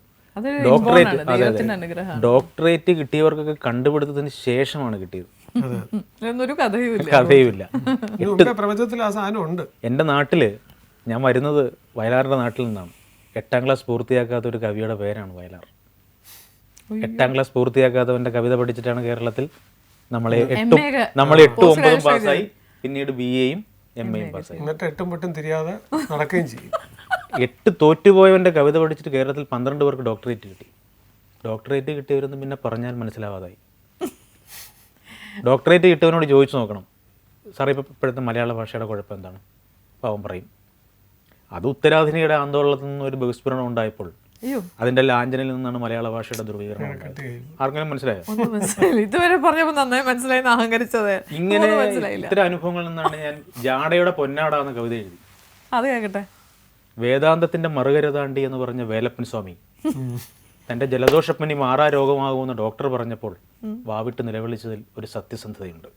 ഡോക്ടറേറ്റ് കിട്ടിയവർക്കൊക്കെ കണ്ടുപിടുത്തത്തിന് ശേഷമാണ് കിട്ടിയത്. കഥയുമില്ല. എൻ്റെ നാട്ടില്, ഞാൻ വരുന്നത് വയലാറിൻ്റെ നാട്ടിൽ നിന്നാണ്. 8ാം ക്ലാസ് പൂർത്തിയാക്കാത്ത ഒരു കവിയുടെ പേരാണ് വയലാർ. 8ാം ക്ലാസ് പൂർത്തിയാക്കാത്തവൻ്റെ കവിത പഠിച്ചിട്ടാണ് കേരളത്തിൽ നമ്മൾ 8ഉം 9ഉം പാസ്സായി, പിന്നീട് BAയും MAയും പാസ്സായി. 8 തിരിയാതെ നടക്കുകയും ചെയ്യും. 8 തോറ്റുപോയവൻ്റെ കവിത പഠിച്ചിട്ട് കേരളത്തിൽ 12 പേർക്ക് ഡോക്ടറേറ്റ് കിട്ടി. ഡോക്ടറേറ്റ് കിട്ടിയവരൊന്നും പിന്നെ പറഞ്ഞാൽ മനസ്സിലാവാതായി. ഡോക്ടറേറ്റ് കിട്ടിയവനോട് ചോദിച്ചു നോക്കണം, സാറേ ഇപ്പോൾ ഇപ്പോഴത്തെ മലയാള ഭാഷയുടെ കുഴപ്പം എന്താണ്? പാവം പറയും, അത് ഉത്തരാധുനികയുടെ ആന്തോളനത്തിൽ നിന്ന് ഒരു ബഹിസ്ഫുരണം ഉണ്ടായപ്പോൾ അതിന്റെ ലാഞ്ചനയിൽ നിന്നാണ് മലയാള ഭാഷയുടെ ധ്രുവീകരണം. ആർക്കെങ്കിലും മനസ്സിലായോ? ഇതുവരെ പറഞ്ഞപ്പോൾ നന്നായി മനസ്സിലായി അഹങ്കരിച്ചത്. ഇങ്ങനെ ഇത്തരം അനുഭവങ്ങളിൽ നിന്നാണ് ഞാൻ ജാടയുടെ പൊന്നാട എന്ന കവിത എഴുതി. അത് കേൾക്കട്ടെ. വേദാന്തത്തിന്റെ മറുകര താണ്ടി എന്ന് പറഞ്ഞ വേലപ്പൻ സ്വാമി തന്റെ ജലദോഷപ്പനി മാറാ രോഗമാകുമെന്ന് ഡോക്ടർ പറഞ്ഞപ്പോൾ വാവിട്ട് നിലവിളിച്ചതിൽ ഒരു സത്യസന്ധതയുണ്ട്.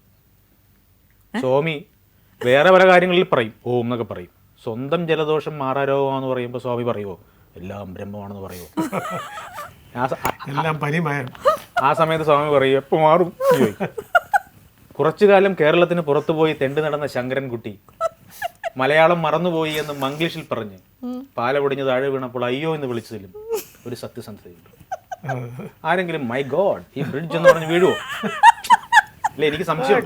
സ്വാമി വേറെ പല കാര്യങ്ങളിൽ പറയും, ഓം എന്നൊക്കെ പറയും. സ്വന്തം ജലദോഷം മാറാ രോഗമാണെന്ന് പറയുമ്പോൾ സ്വാമി പറയുമോ എല്ലാം ബ്രഹ്മമാണെന്ന് പറയുമോ? ആ സമയത്ത് സ്വാമി പറയും എപ്പോൾ മാറും? കുറച്ചു കാലം കേരളത്തിന് പുറത്തുപോയി തെണ്ടി നടന്ന ശങ്കരൻകുട്ടി മലയാളം മറന്നുപോയി എന്ന് മംഗ്ലീഷിൽ പറഞ്ഞ് പാല പൊടിഞ്ഞ് താഴെ വീണപ്പോൾ അയ്യോ എന്ന് വിളിച്ചതിലും ഒരു സത്യസന്ധതയുണ്ട്. ആരെങ്കിലും മൈ ഗോഡ് ഈ ബ്രിഡ്ജ് എന്ന് പറഞ്ഞ് വീഴുവോ? അല്ലെ, എനിക്ക് സംശയം.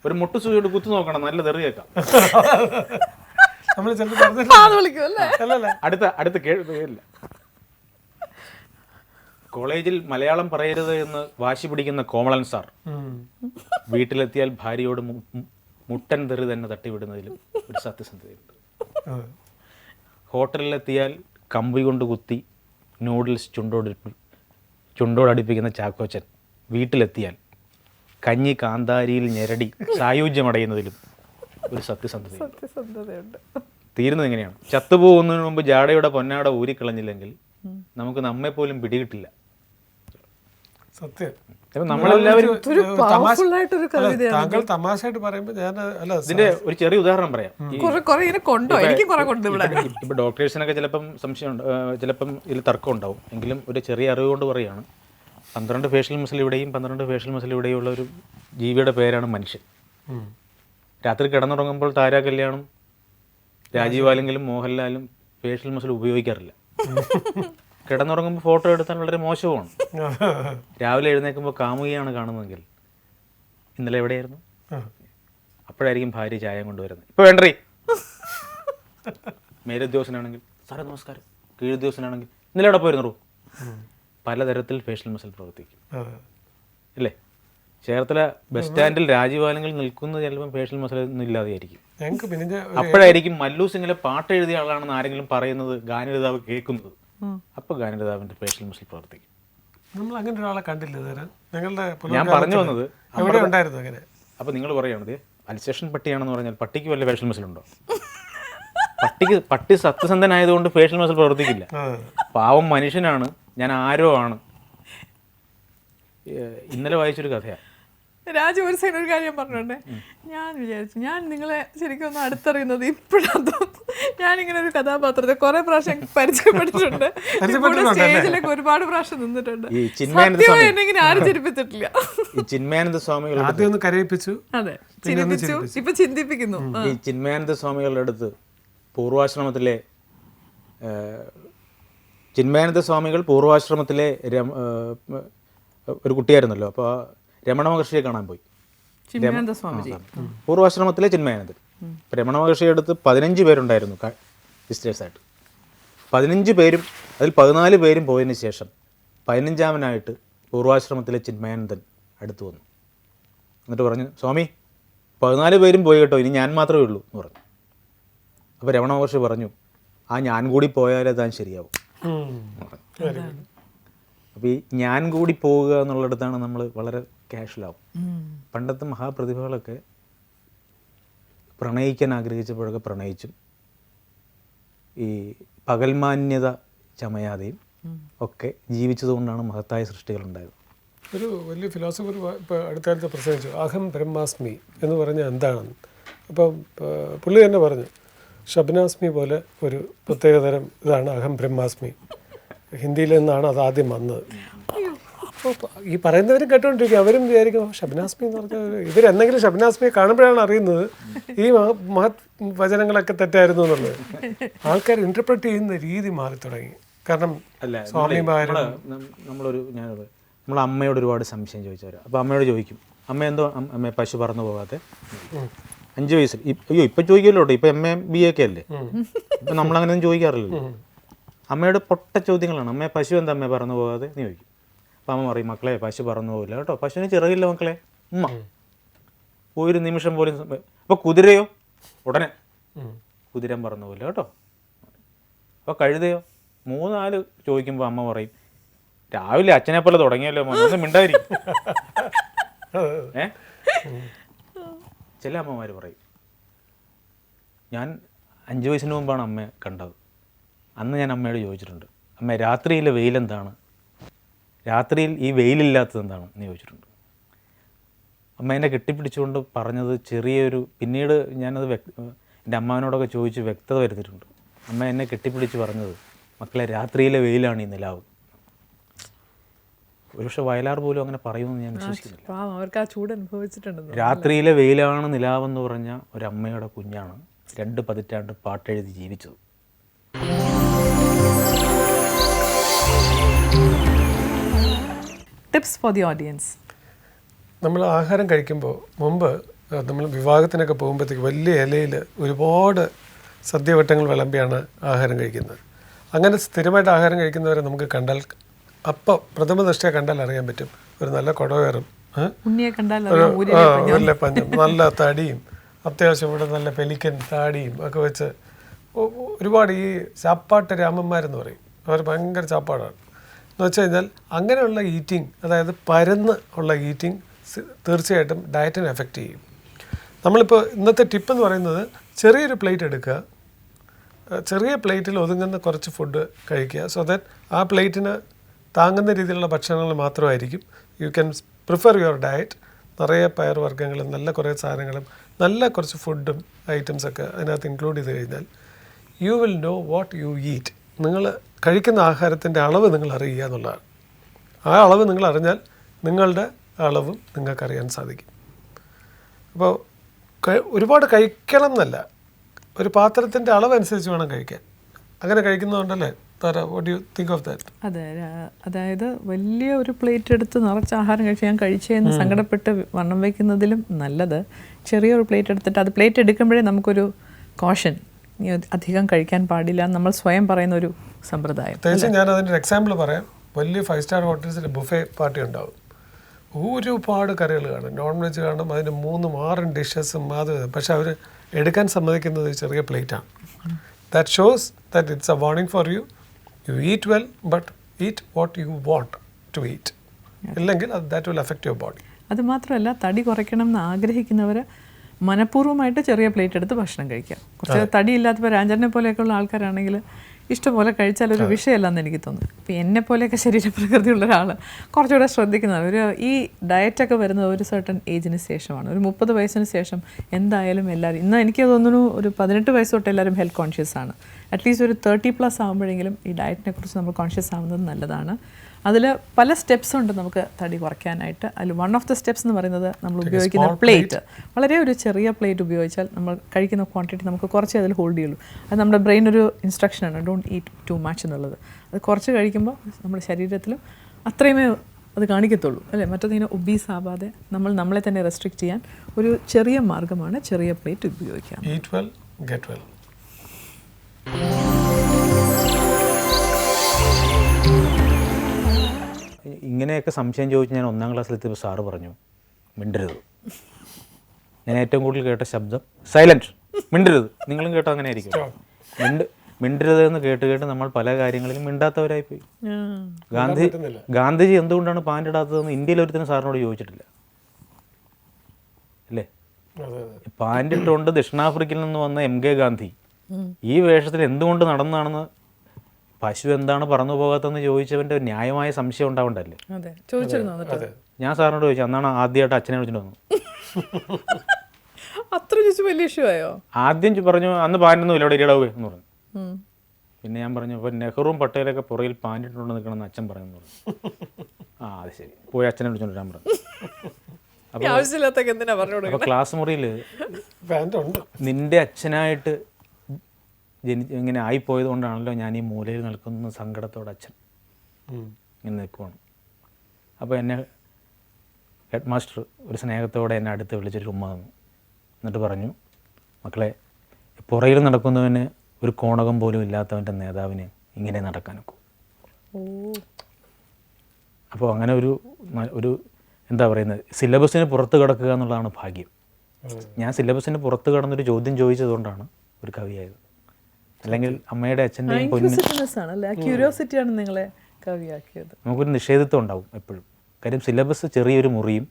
ഒരു മുട്ടുസൂചിയോട് കുത്തു നോക്കണം, നല്ല തെറിയേക്കാം. അടുത്ത കേൾക്കില്ല. കോളേജിൽ മലയാളം പറയരുത് എന്ന് വാശി പിടിക്കുന്ന കോമളൻ സാർ വീട്ടിലെത്തിയാൽ ഭാര്യയോട് മുട്ടൻ തെറി തന്നെ തട്ടിവിടുന്നതിലും ഒരു സത്യസന്ധതയുണ്ട്. ഹോട്ടലിലെത്തിയാൽ കമ്പി കൊണ്ട് കുത്തി നൂഡിൽസ് ചുണ്ടോടടുപ്പിക്കുന്ന ചാക്കോച്ചൻ വീട്ടിലെത്തിയാൽ കഞ്ഞി കാന്താരിയിൽ ഞെരടി സായുജ്യമടയുന്നതിലും ഒരു സത്യസന്ധതയുണ്ട്. തീരുന്നത് എങ്ങനെയാണ്? ചത്തുപോകുന്നതിന് മുമ്പ് ജാടയുടെ പൊന്നാട ഊരിക്കളഞ്ഞില്ലെങ്കിൽ നമുക്ക് നമ്മെ പോലും പിടികിട്ടില്ല. സത്യം. നമ്മളെല്ലാവരും താങ്കൾ തമാശയായിട്ട് പറയുമ്പോൾ ഞാൻ ഇതിന്റെ ഒരു ചെറിയ ഉദാഹരണം പറയാം. ഇപ്പൊ ഡോക്ടേഴ്സിനൊക്കെ ചിലപ്പം സംശയമുണ്ട്, ചിലപ്പം ഇതിൽ തർക്കം ഉണ്ടാവും. എങ്കിലും ഒരു ചെറിയ അറിവ് കൊണ്ട് പറയുകയാണ്, 12 ഫേഷ്യൽ മസിൽ ഇവിടെയും 12 ഫേഷ്യൽ മസിൽ ഇവിടെയുള്ള ഒരു ജീവിയുടെ പേരാണ് മനുഷ്യൻ. രാത്രി കിടന്നുറങ്ങുമ്പോൾ താരാ കല്യാണം, രാജീവ് ആലെങ്കിലും മോഹൻലാലും ഫേഷ്യൽ മസിൽ ഉപയോഗിക്കാറില്ല. കിടന്നുറങ്ങുമ്പോൾ ഫോട്ടോ എടുത്താൽ വളരെ മോശവുമാണ്. രാവിലെ എഴുന്നേൽക്കുമ്പോൾ കാമുകിയാണ് കാണുന്നതെങ്കിൽ ഇന്നലെ എവിടെയായിരുന്നു? അപ്പോഴായിരിക്കും ഭാര്യ ചായ കൊണ്ടുവരുന്നത്. ഇപ്പോൾ വേണ്ടേ? മേലുദ്യോഗസ്ഥനാണെങ്കിൽ സാറേ നമസ്കാരം, കീഴുദ്യോഗസ്ഥനാണെങ്കിൽ ഇന്നലെ എവിടെ പോയിരുന്നു? പലതരത്തിൽ ഫേഷ്യൽ മസിൽ പ്രവർത്തിക്കും ഇല്ലേ? ചേർത്തല ബസ് സ്റ്റാൻഡിൽ രാജീവാലങ്ങളിൽ നിൽക്കുന്നത് ചിലപ്പോൾ ഫേഷ്യൽ മസിൽ ഒന്നും ഇല്ലാതെയായിരിക്കും. അപ്പോഴായിരിക്കും മല്ലു സിംഗിലെ പാട്ട് എഴുതിയ ആളാണെന്ന് ആരെങ്കിലും പറയുന്നത് ഗാനരതാവ് കേൾക്കുന്നത്. അപ്പോൾ ഗാനരതാവിൻ്റെ ഫേഷ്യൽ മസിൽ പ്രവർത്തിക്കും. നമ്മൾ അങ്ങനെ ഒരാളെ കണ്ടില്ല. ഞാൻ പറഞ്ഞു വന്നത് എവിടെ ഉണ്ടായിരുന്നു അങ്ങനെ? അപ്പോൾ നിങ്ങൾ പറയുകയാണത് അൽസേഷൻ പട്ടിയാണെന്ന് പറഞ്ഞാൽ പട്ടിക്ക് വല്ല ഫേഷ്യൽ മസിലുണ്ടോ? പട്ടി സത്യസന്ധനായതുകൊണ്ട് ഫേഷ്യൽ മസിൽ പ്രവർത്തിക്കില്ല. പാവം മനുഷ്യനാണ്, ഞാൻ ആരോ ആണ്. ഇന്നലെ വായിച്ചൊരു കഥയാണ്. രാജു ഒരു സൈഡ് ഒരു കാര്യം പറഞ്ഞോണ്ടേ, ഞാൻ വിചാരിച്ചു ഞാൻ നിങ്ങളെ ശരിക്കും ഒന്ന് അടുത്തറിയുന്നത് ഇപ്പോഴാണ് തോന്നുന്നു. ഞാനിങ്ങനെ ഒരു കഥാപാത്രത്തെ കുറെ പ്രാവശ്യം പരിചയപ്പെട്ടിട്ടുണ്ട്, സ്റ്റേജിലൊക്കെ ഒരുപാട് പ്രാവശ്യം നിന്നിട്ടുണ്ട്. എന്നെ ആരും ചിരിപ്പിച്ചിട്ടില്ല. ഈ ചിന്മയാനന്ദ സ്വാമികൾ ആദ്യം ഒന്ന് കരയിപ്പിച്ചു, അതെ ചിരിപ്പിച്ചു, ഇപ്പൊ ചിന്തിപ്പിക്കുന്നു. ഈ ചിന്മയാനന്ദ സ്വാമികളുടെ അടുത്ത് പൂർവാശ്രമത്തിലെ ചിന്മയാനന്ദ സ്വാമികൾ പൂർവാശ്രമത്തിലെ ഒരു കുട്ടിയായിരുന്നല്ലോ. അപ്പോൾ രമണ മഹർഷിയെ കാണാൻ പോയി. പൂർവാശ്രമത്തിലെ ചിന്മയാനന്ദൻ. രമണ മഹർഷിയുടെ അടുത്ത് 15 പേരുണ്ടായിരുന്നു വിസിറ്റേഴ്സായിട്ട്. 15 പേരും അതിൽ 14 പേരും പോയതിന് ശേഷം 15ാമനായിട്ട് പൂർവാശ്രമത്തിലെ ചിന്മയാനന്ദൻ അടുത്ത് വന്നു. എന്നിട്ട് പറഞ്ഞു, സ്വാമി 14 പേരും പോയി കേട്ടോ, ഇനി ഞാൻ മാത്രമേ ഉള്ളൂ എന്ന് പറഞ്ഞു. അപ്പോൾ രമണ മഹർഷി പറഞ്ഞു, ആ ഞാൻ കൂടി പോയാലേ താൻ ശരിയാവും. അപ്പോൾ ഈ ഞാൻ കൂടി പോവുക എന്നുള്ളിടത്താണ് നമ്മൾ വളരെ ക്യാഷ്വലാവും. പണ്ടത്തെ മഹാപ്രതിഭകളൊക്കെ പ്രണയിക്കാൻ ആഗ്രഹിച്ചപ്പോഴൊക്കെ പ്രണയിച്ചും ഈ പകൽമാന്യത ചമയാതെയും ഒക്കെ ജീവിച്ചതുകൊണ്ടാണ് മഹത്തായ സൃഷ്ടികളുണ്ടായത്. ഒരു വലിയ ഫിലോസഫർ ഇപ്പോൾ അടുത്തകാലത്ത് പ്രസംഗിച്ചു, അഹം ബ്രഹ്മാസ്മി എന്ന് പറഞ്ഞാൽ എന്താണെന്ന്. അപ്പം പുള്ളി തന്നെ പറഞ്ഞു, ഷബ്നാസ്മി പോലെ ഒരു പ്രത്യേകതരം ഇതാണ് അഹം ബ്രഹ്മാസ്മി. ഹിന്ദിയിൽ നിന്നാണ് അത് ആദ്യം വന്നത്. അപ്പോൾ ഈ പറയുന്നവരും കേട്ടുകൊണ്ടിരിക്കും, അവരും വിചാരിക്കും ഷബ്നാസ്മി എന്ന് പറഞ്ഞാൽ ഇവരെന്തെങ്കിലും ഷബ്നാസ്മിയെ കാണുമ്പോഴാണ് അറിയുന്നത് ഈ മഹത് വചനങ്ങളൊക്കെ തെറ്റായിരുന്നു എന്നുള്ളത്. ആൾക്കാർ ഇൻ്റർപ്രറ്റ് ചെയ്യുന്ന രീതി മാറി തുടങ്ങി. കാരണം നമ്മൾ അമ്മയോട് ഒരുപാട് സംശയം ചോദിച്ചവർ. അപ്പോൾ അമ്മയോട് ചോദിക്കും, അമ്മ എന്തോ അമ്മ പശു പറന്നു പോകാതെ 5 വയസ്സിൽ. അയ്യോ ഇപ്പം ചോദിക്കുമല്ലോ കേട്ടോ, ഇപ്പം MA BA ഒക്കെ അല്ലേ, ഇപ്പം നമ്മളങ്ങനെയൊന്നും ചോദിക്കാറില്ലല്ലോ. അമ്മയുടെ പൊട്ട ചോദ്യങ്ങളാണ്. അമ്മയെ പശു എന്താ അമ്മയെ പറന്നു പോകാതെ നീ ചോദിക്കും. അപ്പം അമ്മ പറയും, മക്കളെ പശു പറന്നു പോകില്ല കേട്ടോ, പശുവിന് ചിറകില്ല മക്കളെ, ഉമ്മ ഒരു നിമിഷം പോലും. അപ്പോൾ കുതിരയോ? ഉടനെ കുതിര പറന്നു പോകില്ല കേട്ടോ. അപ്പോൾ കഴുതയോ? 3-4 ചോദിക്കുമ്പോൾ അമ്മ പറയും, രാവിലെ അച്ഛനെ പോലെ തുടങ്ങിയല്ലോ ഒന്നും മിണ്ടായിരിക്കും. ചില അമ്മമാർ പറയും, ഞാൻ 5 വയസ്സിന് മുമ്പാണ് അമ്മയെ കണ്ടത്. അന്ന് ഞാൻ അമ്മയോട് ചോദിച്ചിട്ടുണ്ട്, അമ്മ രാത്രിയിലെ വെയിലെന്താണ്, രാത്രിയിൽ ഈ വെയിലില്ലാത്തത് എന്താണ് എന്ന് ചോദിച്ചിട്ടുണ്ട്. അമ്മ എന്നെ കെട്ടിപ്പിടിച്ചുകൊണ്ട് പറഞ്ഞത് ചെറിയൊരു, പിന്നീട് ഞാനത് എൻ്റെ അമ്മാവനോടൊക്കെ ചോദിച്ച് വ്യക്തത വരുത്തിയിട്ടുണ്ട്. അമ്മ എന്നെ കെട്ടിപ്പിടിച്ച് പറഞ്ഞത്, മക്കളെ രാത്രിയിലെ വെയിലാണ് ഈ നിലാവ്. ഒരുപക്ഷെ വയലാർ പോലും അങ്ങനെ പറയുമെന്ന് ഞാൻ വിശ്വസിക്കുന്നില്ല. അവർക്ക് ആ ചൂട് അനുഭവിച്ചിട്ടുണ്ട്. രാത്രിയിലെ വെയിലാണ് നിലാവെന്ന് പറഞ്ഞ ഒരമ്മയുടെ കുഞ്ഞാണ് 2 പതിറ്റാണ്ട് പാട്ടെഴുതി ജീവിച്ചത്. Tips for the audience. നമ്മൾ ആഹാരം കഴിക്കുമ്പോൾ മുമ്പ് നമ്മൾ വിവാഹത്തിനൊക്കെ പോകുമ്പോഴത്തേക്ക് വലിയ ഇലയിൽ ഒരുപാട് സദ്യവട്ടങ്ങൾ വിളമ്പിയാണ് ആഹാരം കഴിക്കുന്നത്. അങ്ങനെ സ്ഥിരമായിട്ട് ആഹാരം കഴിക്കുന്നവരെ നമുക്ക് കണ്ടാൽ, അപ്പോൾ പ്രഥമ ദൃഷ്ടിയെ കണ്ടാൽ അറിയാൻ പറ്റും, ഒരു നല്ല കുടവേറും, പഞ്ഞം, നല്ല തടിയും, അത്യാവശ്യം ഇവിടെ നല്ല പെലിക്കൻ താടിയും ഒക്കെ വെച്ച് ഒരുപാട് ഈ ചാപ്പാട്ട് രാമന്മാരെന്ന് പറയും. അവർ ഭയങ്കര ചാപ്പാടാണ്. എന്ന് വെച്ച് കഴിഞ്ഞാൽ അങ്ങനെയുള്ള ഈറ്റിംഗ്, അതായത് പരന്ന് ഉള്ള ഈറ്റിംഗ് തീർച്ചയായിട്ടും ഡയറ്റിനെ എഫക്റ്റ് ചെയ്യും. നമ്മളിപ്പോൾ ഇന്നത്തെ ടിപ്പ് എന്ന് പറയുന്നത്, ചെറിയൊരു പ്ലേറ്റ് എടുക്കുക, ചെറിയ പ്ലേറ്റിൽ ഒതുങ്ങുന്ന കുറച്ച് ഫുഡ് കഴിക്കുക. സോ ദാറ്റ് ആ പ്ലേറ്റിന് താങ്ങുന്ന രീതിയിലുള്ള ഭക്ഷണങ്ങൾ മാത്രമായിരിക്കും. You can prefer your diet. നിറയെ പയർവർഗ്ഗങ്ങളും നല്ല കുറേ സാധനങ്ങളും നല്ല കുറച്ച് ഫുഡും ഐറ്റംസൊക്കെ അതിനകത്ത് ഇൻക്ലൂഡ് ചെയ്ത് കഴിഞ്ഞാൽ you will know what you eat. നിങ്ങൾ കഴിക്കുന്ന ആഹാരത്തിൻ്റെ അളവ് നിങ്ങൾ അറിയുക എന്നുള്ളതാണ്. ആ അളവ് നിങ്ങൾ അറിഞ്ഞാൽ നിങ്ങളുടെ അളവും നിങ്ങൾക്കറിയാൻ സാധിക്കും. അപ്പോൾ ഒരുപാട് കഴിക്കണം എന്നല്ല, ഒരു പാത്രത്തിൻ്റെ അളവനുസരിച്ച് വേണം കഴിക്കാൻ. അങ്ങനെ കഴിക്കുന്നതുകൊണ്ടല്ലേ Tara, what do you think of that? അതെ അതായത് വലിയ ഒരു പ്ലേറ്റ് എടുത്ത് നിറച്ച് ആഹാരം കഴിച്ച് ഞാൻ കഴിച്ചതെന്ന് സങ്കടപ്പെട്ട് വണ്ണം വയ്ക്കുന്നതിലും നല്ലത് ചെറിയൊരു പ്ലേറ്റ് എടുത്തിട്ട് അത് പ്ലേറ്റ് എടുക്കുമ്പോഴേ നമുക്കൊരു കോഷൻ അധികം കഴിക്കാൻ പാടില്ല നമ്മൾ സ്വയം പറയുന്ന ഒരു സമ്പ്രദായം. പ്രത്യേകിച്ച് ഞാൻ അതിൻ്റെ എക്സാമ്പിൾ പറയാം. വലിയ 5-star ഹോട്ടൽസിൽ ബുഫേ പാർട്ടി ഉണ്ടാവും. ഒരുപാട് കറികൾ കാണും, നോൺ വെജ് കാണും, അതിന് 3-6 ഡിഷസും അത്. പക്ഷെ അവർ എടുക്കാൻ സമ്മതിക്കുന്നത് ചെറിയ പ്ലേറ്റാണ്. That shows that it's a warning for you. You eat well, but eat what you want to eat. ഇല്ലെങ്കിൽ that will affect your body. അത് മാത്രമല്ല തടി കുറയ്ക്കണം എന്ന് ആഗ്രഹിക്കുന്നവർ മനഃപൂർവ്വമായിട്ട് ചെറിയ പ്ലേറ്റ് എടുത്ത് ഭക്ഷണം കഴിക്കാം. കുറച്ച് തടിയില്ലാത്തപ്പോൾ രാജനെ പോലെയൊക്കെയുള്ള ആൾക്കാരാണെങ്കിൽ ഇഷ്ടംപോലെ കഴിച്ചാൽ ഒരു വിഷയമല്ലെന്ന് എനിക്ക് തോന്നുന്നു. ഇപ്പോൾ എന്നെ പോലെയൊക്കെ ശരീരപ്രകൃതിയുള്ള ഒരാൾ കുറച്ചുകൂടെ ശ്രദ്ധിക്കുന്നതാണ്. ഒരു ഈ ഡയറ്റൊക്കെ വരുന്നത് ഒരു സർട്ടൺ ഏജിന് ശേഷമാണ്. ഒരു 30 വയസ്സിന് ശേഷം എന്തായാലും എല്ലാവരും, ഇന്ന് എനിക്ക് തോന്നുന്നു ഒരു 18 വയസ്സ് തൊട്ട് എല്ലാവരും ഹെൽത്ത് കോൺഷ്യസ് ആണ്. അറ്റ്ലീസ്റ്റ് ഒരു 30+ ആകുമ്പോഴെങ്കിലും ഈ ഡയറ്റിനെ കുറിച്ച് നമ്മൾ കോൺഷ്യസ് ആവുന്നത് നല്ലതാണ്. അതിൽ പല സ്റ്റെപ്സ് ഉണ്ട് നമുക്ക് തടി കുറയ്ക്കാനായിട്ട്. അതിൽ വൺ ഓഫ് ദ സ്റ്റെപ്സ് എന്ന് പറയുന്നത് നമ്മൾ ഉപയോഗിക്കുന്ന പ്ലേറ്റ്. വളരെ ഒരു ചെറിയ പ്ലേറ്റ് ഉപയോഗിച്ചാൽ നമ്മൾ കഴിക്കുന്ന ക്വാണ്ടിറ്റി നമുക്ക് കുറച്ചേ അതിൽ ഹോൾഡ് ചെയ്യുള്ളൂ. അത് നമ്മുടെ ബ്രെയിൻ ഒരു ഇൻസ്ട്രക്ഷനാണ്, ഡോണ്ട് ഈറ്റ് ടു മച്ച് എന്നുള്ളത്. അത് കുറച്ച് കഴിക്കുമ്പോൾ നമ്മുടെ ശരീരത്തിലും അത്രയുമേ അത് കാണിക്കത്തുള്ളൂ അല്ലേ. മറ്റൊന്നിങ്ങനെ ഒബീസ് ആവാതെ നമ്മളെ തന്നെ റെസ്ട്രിക്റ്റ് ചെയ്യാൻ ഒരു ചെറിയ മാർഗ്ഗമാണ് ചെറിയ പ്ലേറ്റ് ഉപയോഗിക്കാം. Eat well, get well. ഇങ്ങനെയൊക്കെ സംശയം ചോദിച്ച് ഞാൻ 1ാം ക്ലാസ്സിലെത്തിയപ്പോൾ സാറ് പറഞ്ഞു മിണ്ടരുത്. ഞാൻ ഏറ്റവും കൂടുതൽ കേട്ട ശബ്ദം സൈലൻറ്റ്, മിണ്ടരുത്. നിങ്ങളും കേട്ടോ അങ്ങനെ ആയിരിക്കും. മിണ്ടരുത് എന്ന് കേട്ട് നമ്മൾ പല കാര്യങ്ങളിലും മിണ്ടാത്തവരായിപ്പോയി. ഗാന്ധിജി എന്തുകൊണ്ടാണ് പാൻ്റ് ഇടാത്തതെന്ന് ഇന്ത്യയിൽ ഒരുത്തനും സാറിനോട് ചോദിച്ചിട്ടില്ല അല്ലേ. പാൻ്റ് ഇട്ടുകൊണ്ട് ദക്ഷിണാഫ്രിക്കയിൽ നിന്ന് വന്ന MK ഗാന്ധി ഈ വേഷത്തിൽ എന്തുകൊണ്ട് നടന്നാണെന്ന് പശു എന്താണ് പറന്നു പോകാത്തതെന്ന് ചോദിച്ചവൻ്റെ ന്യായമായ സംശയം ഉണ്ടാവണ്ടല്ലേ. ഞാൻ സാറിനോട് ചോദിച്ചു, അന്നാണ് ആദ്യമായിട്ട് അച്ഛനെ വിളിച്ചിട്ട് വന്നു. അത്ര വലിയ ഇഷ്യൂ ആയോ? ആദ്യം പറഞ്ഞു അന്ന് പാൻ്റൊന്നും ഇല്ല, ഇവിടെ ഇരിടാവേ എന്ന് പറഞ്ഞു. പിന്നെ ഞാൻ പറഞ്ഞു അപ്പോൾ നെഹ്റുവും പട്ടേലൊക്കെ പുറകിൽ പാൻറ്റിട്ടുകൊണ്ട് നിൽക്കണമെന്ന് അച്ഛൻ പറയുന്നു പറഞ്ഞു. അത് ശരി, പോയി അച്ഛനെ വിളിച്ചോണ്ട് വരാൻ പറഞ്ഞു. അപ്പോൾ ക്ലാസ് മുറിയിൽ നിന്റെ അച്ഛനായിട്ട് ഇങ്ങനെ ആയിപ്പോയത് കൊണ്ടാണല്ലോ ഞാൻ ഈ മൂലയിൽ നിൽക്കുന്ന സങ്കടത്തോടെ അച്ഛൻ ഇങ്ങനെ നിൽക്കുവാണ്. അപ്പോൾ എന്നെ ഹെഡ് മാസ്റ്റർ ഒരു സ്നേഹത്തോടെ എന്നെ അടുത്ത് വിളിച്ചൊരു ഉമ്മ തന്നു. എന്നിട്ട് പറഞ്ഞു, മക്കളെ, പുറയിൽ നടക്കുന്നവന് ഒരു കോണകം പോലും ഇല്ലാത്തവൻ്റെ നേതാവിന് ഇങ്ങനെ നടക്കാനൊക്കും. അപ്പോൾ അങ്ങനെ ഒരു എന്താ പറയുന്നത്, സിലബസിന് പുറത്ത് കിടക്കുക എന്നുള്ളതാണ് ഭാഗ്യം. ഞാൻ സിലബസിന് പുറത്ത് കിടന്നൊരു ചോദ്യം ചോദിച്ചതുകൊണ്ടാണ് ഒരു കവിയായത്. അല്ലെങ്കിൽ അമ്മയുടെ അച്ഛൻ്റെയും ക്യൂരിയോസിറ്റിയാണ് നിങ്ങളെ കവിയാക്കിയത്. നമുക്കൊരു നിഷേധിത്വം ഉണ്ടാവും എപ്പോഴും. കാര്യം സിലബസ് ചെറിയൊരു മുറിയും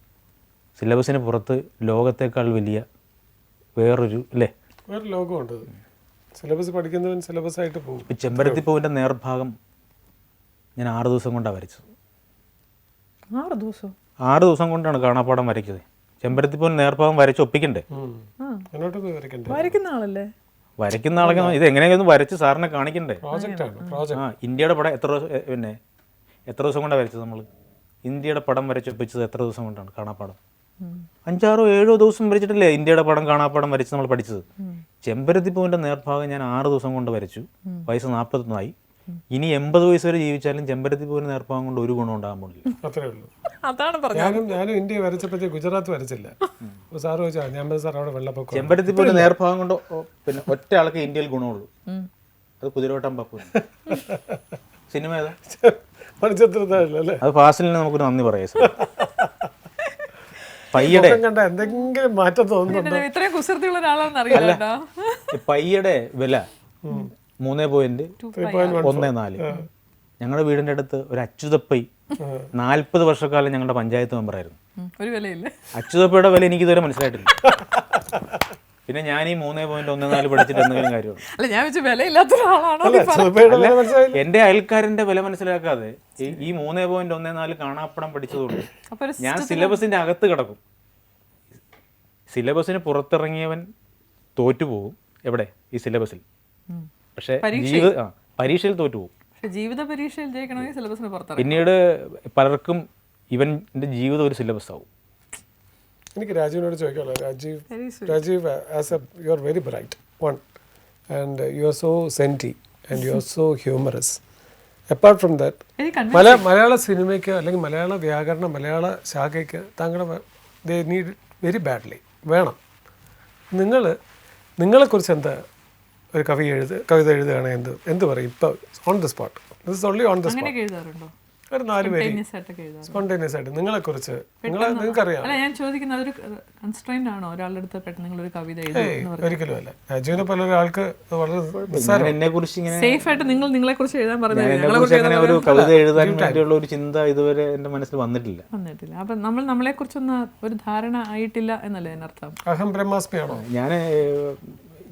സിലബസിന് പുറത്ത് ലോകത്തേക്കാൾ വലിയ വേറൊരു ലോകമുണ്ട്. സിലബസ് പഠിക്കുന്നവൻ സിലബസ് ആയിട്ട് പോകും. ചെമ്പരത്തിപ്പൂവിൻ്റെ നേർഭാഗം ഞാൻ 6 ദിവസം കൊണ്ടാണ് വരച്ചത്. 6 ദിവസം കൊണ്ടാണ് കാണാപ്പാടം വരയ്ച്ചത്. ചെമ്പരത്തിപ്പൂവിന് നേർഭാഗം വരച്ച് ഒപ്പിക്കണ്ടേ? വരയ്ക്കുന്ന ആളല്ലേ? വരയ്ക്കുന്ന ആളൊക്കെ ഇത് എങ്ങനെയൊന്നും വരച്ച് സാറിനെ കാണിക്കണ്ടേ? ഇന്ത്യയുടെ പടം എത്ര ദിവസം കൊണ്ടാണ് വരച്ചത് നമ്മൾ? ഇന്ത്യയുടെ പടം വരച്ചൊപ്പിച്ചത് എത്ര ദിവസം കൊണ്ടാണ് കാണാപ്പാടം? 5-6-7 ദിവസം വരച്ചിട്ടില്ലേ ഇന്ത്യയുടെ പടം കാണാപ്പാടം വരച്ച് നമ്മൾ പഠിച്ചത്. ചെമ്പരത്തിപ്പൂവിൻ്റെ നേർഭാഗം ഞാൻ 6 ദിവസം കൊണ്ട് വരച്ചു. വയസ്സ് 41 ഇനി 80 വയസ്സ് വരെ ജീവിച്ചാലും ചെമ്പരത്തിപ്പൂവിൻ്റെ നേർഭാഗം കൊണ്ട് ഒരു ഗുണം ഉണ്ടാകാൻ പോകില്ല. അത്രേ ഉള്ളൂ. ഞാനും ഇന്ത്യ വരച്ചപ്പോഴത്തേ ഗുജറാത്ത് വരച്ചില്ല. സാറ് ചോദിച്ചാൽ ഞാൻ സാർ അവിടെ വെള്ളപ്പൊക്കം. ചെമ്പരത്തിപ്പൂവിൻ്റെ നേർഭാഗം കൊണ്ട് പിന്നെ ഒറ്റ ആൾക്ക് ഇന്ത്യയിൽ ഗുണമുള്ളൂ, അത് കുതിരവട്ടം പപ്പു. സിനിമ ഏതാ? അത് ഫാസിലിന് നമുക്കൊരു നന്ദി പറയാം. പയ്യയുടെ എന്തെങ്കിലും മാറ്റം തോന്നുന്നുണ്ടോ? പയ്യയുടെ വില 3.14. ഞങ്ങളുടെ വീടിൻ്റെ അടുത്ത് ഒരു അച്യുതപ്പൈ 40 വർഷക്കാലം ഞങ്ങളുടെ പഞ്ചായത്ത് മെമ്പറായിരുന്നു. അച്യുതപ്പയുടെ വില എനിക്ക് ഇതുവരെ മനസ്സിലായിട്ടില്ല. പിന്നെ ഞാൻ ഈ 3.14 പഠിച്ചിട്ട് എന്തെങ്കിലും കാര്യമാണ്? എന്റെ അയൽക്കാരന്റെ വില മനസ്സിലാക്കാതെ ഈ 3.14 കാണാപ്പടം പഠിച്ചതുകൊണ്ട് ഞാൻ സിലബസിന്റെ അകത്ത് കിടക്കും. സിലബസിന് പുറത്തിറങ്ങിയവൻ തോറ്റുപോകും. എവിടെ? ഈ സിലബസിൽ. പക്ഷെ പരീക്ഷയിൽ തോറ്റുപോകും. ജീവിത പരീക്ഷയിൽ ജയിക്കണമെങ്കിൽ സിലബസിന് പുറത്ത്. പിന്നീട് പലർക്കും ഇവന്റെ ജീവിതം ഒരു സിലബസ് ആവും. എനിക്ക് രാജീവിനോട് ചോദിക്കാമല്ലോ. Rajeev, you are very bright one, and you are so senti, and you are so humorous, apart from that എനിക്ക് മലയാള സിനിമയ്ക്ക് അല്ലെങ്കിൽ മലയാള വ്യാകരണം മലയാള ശാഖയ്ക്ക് താങ്കളുടെ ദേ നീഡ് വെരി ബാഡ്ലി വേണം. നിങ്ങളെക്കുറിച്ച് എന്താ ഒരു കവിത എഴുതുകയാണെങ്കിൽ എന്ത് പറയും ഇപ്പോൾ on the spot? This is only on the spot. അങ്ങനെയൊക്കെ എഴുതാറുണ്ടോ? ഒരു 4 പേര് ആയിട്ടൊക്കെ എഴുതാറുണ്ടോ? സ്പോണ്ടേനിയസ് ആയിട്ട് നിങ്ങളെക്കുറിച്ച് നിങ്ങൾക്കറിയാം. അല്ല, ഞാൻ ചോദിക്കുന്നത് അതൊരു കൺസ്ട്രെയിന്റ് ആണോ ഒരാളുടെ അടുത്ത് പെട്ടെന്ന് നിങ്ങളൊരു കവിത എഴുതുന്നത്? ഒരിക്കലും അല്ല. രാജുവിനെ പോലെ ഒരാൾക്ക് വളരെ എന്നെ കുറിച്ച് ഇങ്ങനെ സേഫ് ആയിട്ട് നിങ്ങളെ കുറിച്ച് എഴുതാൻ അങ്ങനെ ഒരു കവിത എഴുതാൻ വേണ്ടിയുള്ള ഒരു ചിന്ത ഇതുവരെ എൻ്റെ മനസ്സിൽ വന്നിട്ടില്ല. അപ്പം നമ്മളെ കുറിച്ചൊന്നും ഒരു ധാരണ ആയിട്ടില്ല എന്നല്ലേ അതിനർത്ഥം? അഹം ബ്രഹ്മാസ്മിയാണോ?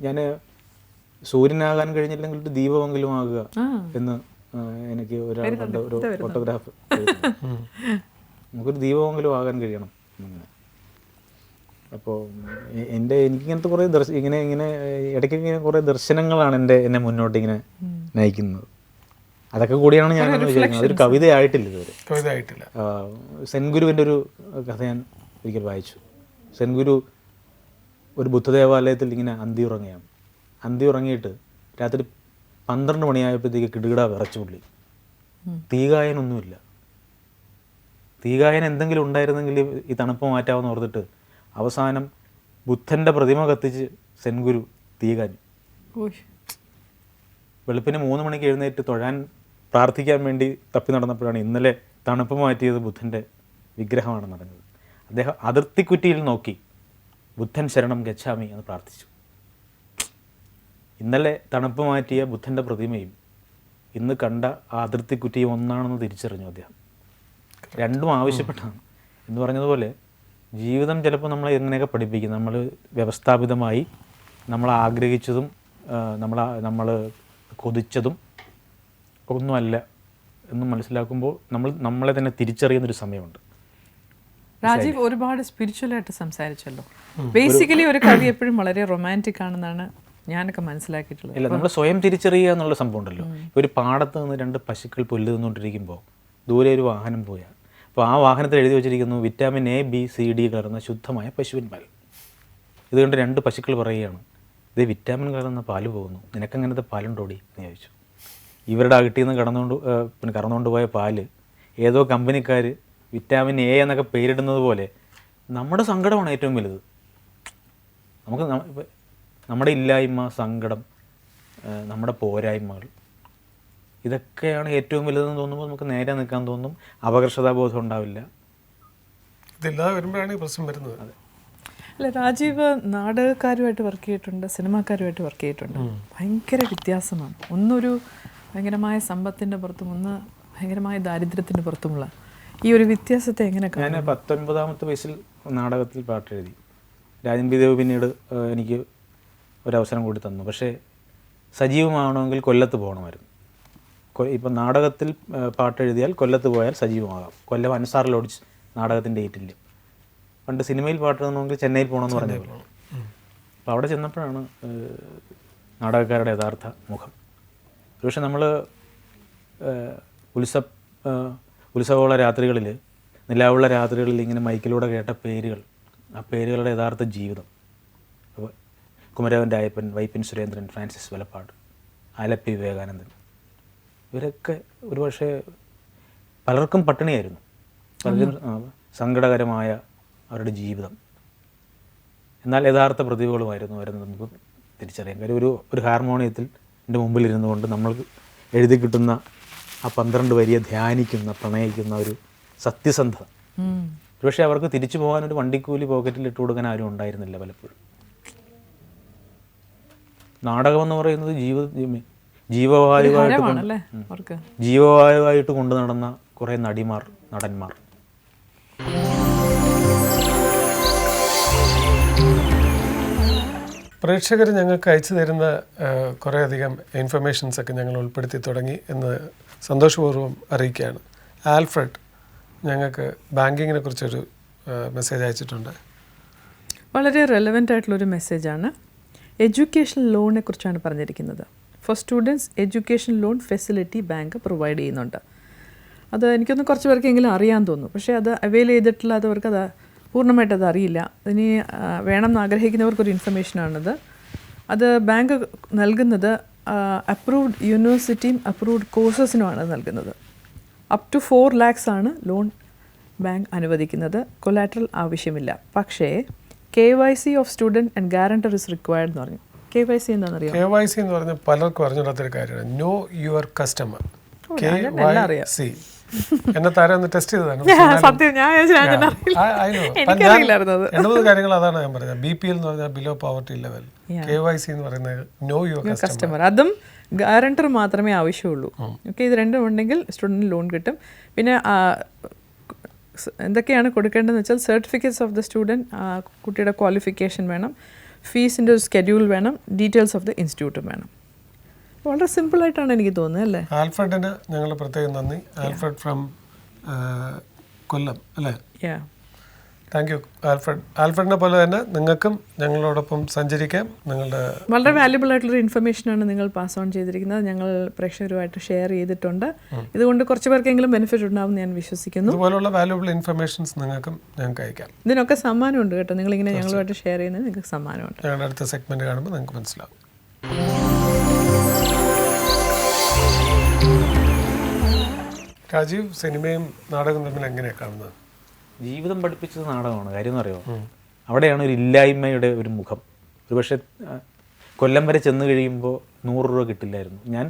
ഞാൻ സൂര്യനാകാൻ കഴിഞ്ഞില്ലെങ്കിൽ ഒരു ദീപമെങ്കിലും ആകുക എന്ന് എനിക്ക് ഒരു ഫോട്ടോഗ്രാഫ് നമുക്കൊരു ദീപമെങ്കിലും ആകാൻ കഴിയണം അങ്ങനെ. അപ്പോൾ എനിക്കിങ്ങനത്തെ കുറേ ഇങ്ങനെ ഇടയ്ക്ക് ഇങ്ങനെ കുറേ ദർശനങ്ങളാണ് എന്നെ മുന്നോട്ട് ഇങ്ങനെ നയിക്കുന്നത്. അതൊക്കെ കൂടിയാണ് ഞാൻ വിചാരിക്കുന്നത്. അതൊരു കവിതയായിട്ടില്ല ഇതുവരെ. കവിതയായിട്ടില്ല. സെൻഗുരുവിൻ്റെ ഒരു കഥ ഞാൻ ഒരിക്കൽ വായിച്ചു. സെൻഗുരു ഒരു ബുദ്ധദേവാലയത്തിൽ ഇങ്ങനെ അന്തി ഉറങ്ങിയിട്ട് രാത്രി 12 മണിയായപ്പോഴത്തേക്ക് കിടുകിട വിറച്ചു പുള്ളി. തീകായനൊന്നുമില്ല. തീകായൻ എന്തെങ്കിലും ഉണ്ടായിരുന്നെങ്കിൽ ഈ തണുപ്പ് മാറ്റാമെന്ന് ഓർത്തിട്ട് അവസാനം ബുദ്ധൻ്റെ പ്രതിമ കത്തിച്ച് സെൻഗുരു തീകാഞ്ഞു. വെളുപ്പിന് 3 മണിക്ക് എഴുന്നേറ്റ് തൊഴാൻ പ്രാർത്ഥിക്കാൻ വേണ്ടി തപ്പി നടന്നപ്പോഴാണ് ഇന്നലെ തണുപ്പ് മാറ്റിയത് ബുദ്ധൻ്റെ വിഗ്രഹമാണ് നടന്നത്. അദ്ദേഹം അതിർത്തിക്കുറ്റിയിൽ നോക്കി ബുദ്ധൻ ശരണം ഗച്ഛാമി എന്ന് പ്രാർത്ഥിച്ചു. ഇന്നലെ തണുപ്പ് മാറ്റിയ ബുദ്ധൻ്റെ പ്രതിമയും ഇന്ന് കണ്ട ആ അതിർത്തിക്കുറ്റിയും ഒന്നാണെന്ന് തിരിച്ചറിഞ്ഞു അദ്ദേഹം. രണ്ടും ആവശ്യപ്പെട്ടാണ്. എന്ന് പറഞ്ഞതുപോലെ ജീവിതം ചിലപ്പോൾ നമ്മളെ എങ്ങനെയൊക്കെ പഠിപ്പിക്കും. നമ്മൾ വ്യവസ്ഥാപിതമായി നമ്മൾ ആഗ്രഹിച്ചതും നമ്മൾ കൊതിച്ചതും ഒന്നുമല്ല എന്ന് മനസ്സിലാക്കുമ്പോൾ നമ്മളെ തന്നെ തിരിച്ചറിയുന്നൊരു സമയമുണ്ട്. രാജീവ് ഒരുപാട് സ്പിരിച്വലായിട്ട് സംസാരിച്ചല്ലോ. ബേസിക്കലി ഒരു കവി എപ്പോഴും വളരെ റൊമാൻറ്റിക് ആണെന്നാണ് ഞാനൊക്കെ മനസ്സിലാക്കിയിട്ടുള്ളത്. ഇല്ല, നമ്മൾ സ്വയം തിരിച്ചറിയുക എന്നുള്ള സംഭവം ഉണ്ടല്ലോ. ഒരു പാടത്ത് നിന്ന് 2 പശുക്കൾ പുല്ല് തിന്നുകൊണ്ടിരിക്കുമ്പോൾ ദൂരെ ഒരു വാഹനം പോയാൽ അപ്പോൾ ആ വാഹനത്തിൽ എഴുതി വെച്ചിരിക്കുന്നു vitamin A, B, C, D കലർന്ന ശുദ്ധമായ പശുവിൻ പാൽ. ഇത് കണ്ട് 2 പശുക്കൾ പറയുകയാണ്, ഇത് വിറ്റാമിൻ കലർന്ന പാല് പോകുന്നു, നിനക്കങ്ങനത്തെ പാലുണ്ടോടി എന്ന് ചോദിച്ചു. ഇവരുടെ അകട്ടിൽ നിന്ന് കറന്നുകൊണ്ട് പോയ പാല് ഏതോ കമ്പനിക്കാർ വിറ്റാമിൻ A എന്നൊക്കെ പേരിടുന്നത് പോലെ നമ്മുടെ സങ്കടമാണ് ഏറ്റവും വലുത്. നമ്മുടെ ഇല്ലായ്മ, സങ്കടം, നമ്മുടെ പോരായ്മകൾ, ഇതൊക്കെയാണ് ഏറ്റവും വലുതെന്ന് തോന്നുമ്പോൾ നമുക്ക് നേരെ നിൽക്കാൻ തോന്നും. അപകർഷതാബോധം ഉണ്ടാവില്ല. ഇതെല്ലാം വരുമ്പോഴാണ് ഈ പ്രശ്നം വരുന്നത്. അതെ. അല്ല, രാജീവ് നാടകക്കാരുമായിട്ട് വർക്ക് ചെയ്തിട്ടുണ്ട്, സിനിമാക്കാരുമായിട്ട് വർക്ക് ചെയ്തിട്ടുണ്ട്. ഭയങ്കര വ്യത്യാസമാണ്. ഒന്നൊരു ഭയങ്കരമായ സമ്പത്തിൻ്റെ പുറത്തും ഒന്ന് ഭയങ്കരമായ ദാരിദ്ര്യത്തിൻ്റെ പുറത്തുമുള്ള ഈ ഒരു വ്യത്യാസത്തെ എങ്ങനെ? ഞാൻ 19ാമത്തെ വയസ്സിൽ നാടകത്തിൽ പാട്ടെഴുതി. രാജൻ പി ദേവ് പിന്നീട് എനിക്ക് ഒരവസരം കൂടി തന്നു. പക്ഷേ സജീവമാവണമെങ്കിൽ കൊല്ലത്ത് പോകണമായിരുന്നു. ഇപ്പം നാടകത്തിൽ പാട്ടെഴുതിയാൽ കൊല്ലത്ത് പോയാൽ സജീവമാകാം. കൊല്ലം അൻസാർ ലോഡ്ജ് നാടകത്തിൻ്റെ ഏറ്റില്ല. പണ്ട് സിനിമയിൽ പാട്ടെഴുതണമെങ്കിൽ ചെന്നൈയിൽ പോകണമെന്ന് പറഞ്ഞ പോലെ. അപ്പോൾ അവിടെ ചെന്നപ്പോഴാണ് നാടകക്കാരുടെ യഥാർത്ഥ മുഖം. പക്ഷേ നമ്മൾ ഉത്സവമുള്ള രാത്രികളിൽ, നിലാവുള്ള രാത്രികളിൽ ഇങ്ങനെ മൈക്കിലൂടെ കേട്ട പേരുകൾ, ആ പേരുകളുടെ യഥാർത്ഥ ജീവിതം. കുമരവൻ രായപ്പൻ, വൈപ്പിൻ സുരേന്ദ്രൻ, ഫ്രാൻസിസ് വലപ്പാട്, ആലപ്പി വിവേകാനന്ദൻ, ഇവരൊക്കെ ഒരുപക്ഷെ പലർക്കും പട്ടിണിയായിരുന്നു. പലരും സങ്കടകരമായ അവരുടെ ജീവിതം. എന്നാൽ യഥാർത്ഥ പ്രതിഭകളുമായിരുന്നു അവരെന്ന് നമുക്ക് തിരിച്ചറിയാം. കാര്യം ഒരു ഹാർമോണിയത്തിൽ എൻ്റെ മുമ്പിലിരുന്നു കൊണ്ട് നമ്മൾക്ക് എഴുതി കിട്ടുന്ന ആ 12 വരിയെ ധ്യാനിക്കുന്ന, പ്രണയിക്കുന്ന ഒരു സത്യസന്ധത. പക്ഷേ അവർക്ക് തിരിച്ചു പോകാനൊരു വണ്ടിക്കൂലി പോക്കറ്റിൽ ഇട്ട് കൊടുക്കാൻ ആരും ഉണ്ടായിരുന്നില്ല പലപ്പോഴും. നാടകമെന്ന് പറയുന്നത് ജീവവായുവായിട്ട് കൊണ്ടു നടന്ന കുറേ നടന്മാർ. പ്രേക്ഷകർ ഞങ്ങൾക്ക് അയച്ചു തരുന്ന കുറേയധികം ഇൻഫർമേഷൻസൊക്കെ ഞങ്ങൾ ഉൾപ്പെടുത്തി തുടങ്ങി എന്ന് സന്തോഷപൂർവ്വം അറിയിക്കുകയാണ്. ആൽഫ്രഡ് ഞങ്ങൾക്ക് ബാങ്കിങ്ങിനെ കുറിച്ചൊരു മെസ്സേജ് അയച്ചിട്ടുണ്ട്. വളരെ റെലവൻ്റ് ആയിട്ടുള്ളൊരു മെസ്സേജാണ്. എഡ്യൂക്കേഷൻ ലോണിനെ കുറിച്ചാണ് പറഞ്ഞിരിക്കുന്നത്. For students education loan facility bank provide ചെയ്യുന്നുണ്ട്. അത് എനിക്കൊന്ന് കുറച്ച് പേർക്കെങ്കിലും അറിയാൻ തോന്നുന്നു. പക്ഷേ അത് അവെയിൽ ചെയ്തിട്ടുള്ളവർക്ക് അത് പൂർണ്ണമായിട്ടത് അറിയില്ല. ഇനി വേണമെന്ന് ആഗ്രഹിക്കുന്നവർക്കൊരു ഇൻഫർമേഷനാണിത്. അത് ബാങ്ക് നൽകുന്നത് അപ്രൂവ്ഡ് യൂണിവേഴ്സിറ്റിയും അപ്രൂവ്ഡ് കോഴ്സസിനുമാണ് നൽകുന്നത്. അപ് ടു 4 lakhs ആണ് ലോൺ ബാങ്ക് അനുവദിക്കുന്നത്. കൊലാട്രൽ ആവശ്യമില്ല. പക്ഷേ KYC of student and guarantor is required എന്ന് പറഞ്ഞു. KYC എന്താണെന്നറിയാം? KYC എന്ന് പറഞ്ഞാൽ പലർക്കും അറിഞ്ഞിടാത്തൊരു കാര്യമാണ്. No your customer. KYC എന്നെ താരം ഒന്ന് ടെസ്റ്റ് ചെയ്തതാണ്. സത്യം, ഞാൻ എനിക്കറിയില്ലായിരുന്നു. 80 കാര്യങ്ങൾ അതാണ് ഞാൻ പറഞ്ഞത്. BPL എന്ന് പറഞ്ഞാൽ ബിലോ പോവർട്ടി ലെവൽ. KYC എന്ന് പറയുന്നത് നോ യുവർ കസ്റ്റമർ. അതും ഗ്യാരണ്ടർ മാത്രമേ ആവശ്യമുള്ളൂ. ഓക്കെ, ഇത് രണ്ടും ഉണ്ടെങ്കിൽ സ്റ്റുഡൻറ്റ് ലോൺ കിട്ടും. പിന്നെ എന്തൊക്കെയാണ് കൊടുക്കേണ്ടതെന്ന് വെച്ചാൽ സർട്ടിഫിക്കറ്റ്സ് ഓഫ് ദ സ്റ്റുഡൻറ്റ്, കുട്ടിയുടെ ക്വാളിഫിക്കേഷൻ വേണം, ഫീസിൻ്റെ ഒരു സ്കെഡ്യൂൾ വേണം, ഡീറ്റെയിൽസ് ഓഫ് ദ ഇൻസ്റ്റിറ്റ്യൂട്ടും വേണം. വളരെ സിമ്പിളായിട്ടാണ് എനിക്ക് തോന്നുന്നത് അല്ലേ? ആൽഫ്രഡിന് ഞങ്ങൾ പ്രത്യേകം നന്ദി. ആൽഫ്രഡ് ഫ്രം കൊല്ലം അല്ലേ? Thank you Alfred. ആൽഫ്രഡിനെ പോലെ തന്നെ നിങ്ങൾക്കും ഞങ്ങളോടൊപ്പം സഞ്ചരിക്കാം. നിങ്ങളുടെ വളരെ വാല്യുബിൾ ആയിട്ടുള്ളൊരു ഇൻഫർമേഷനാണ് നിങ്ങൾ പാസ് ഓൺ ചെയ്തിരിക്കുന്നത്. ഞങ്ങൾ പ്രേക്ഷകരുമായിട്ട് ഷെയർ ചെയ്തിട്ടുണ്ട്. ഇതുകൊണ്ട് കുറച്ച് പേർക്കെങ്കിലും ബെനിഫിറ്റ് ഉണ്ടാവും ഞാൻ വിശ്വസിക്കുന്നു. ഇതുപോലുള്ള വാല്യുബിൾ ഇൻഫർമേഷൻസ് നിങ്ങൾക്കും ഞങ്ങൾക്ക് അയക്കാം. ഇതിനൊക്കെ സമ്മാനമുണ്ട് കേട്ടോ. നിങ്ങളിങ്ങനെ ഞങ്ങളുമായിട്ട് ഷെയർ ചെയ്യുന്നത് നിങ്ങൾക്ക് സമ്മാനമുണ്ട്. ഞങ്ങളുടെ അടുത്ത സെഗ്മെൻറ്റ് കാണുമ്പോൾ നിങ്ങൾക്ക് മനസ്സിലാവും. രാജീവ്, സിനിമയും നാടകവും തമ്മിൽ എങ്ങനെയാണ് കാണുന്നത്? ജീവിതം പഠിപ്പിച്ചത് നാടകമാണ്. കാര്യം എന്ന് പറയുമോ, അവിടെയാണ് ഒരു ഇല്ലായ്മയുടെ ഒരു മുഖം. ഒരു പക്ഷേ കൊല്ലം വരെ ചെന്ന് കഴിയുമ്പോൾ 100 രൂപ കിട്ടില്ലായിരുന്നു. ഞാൻ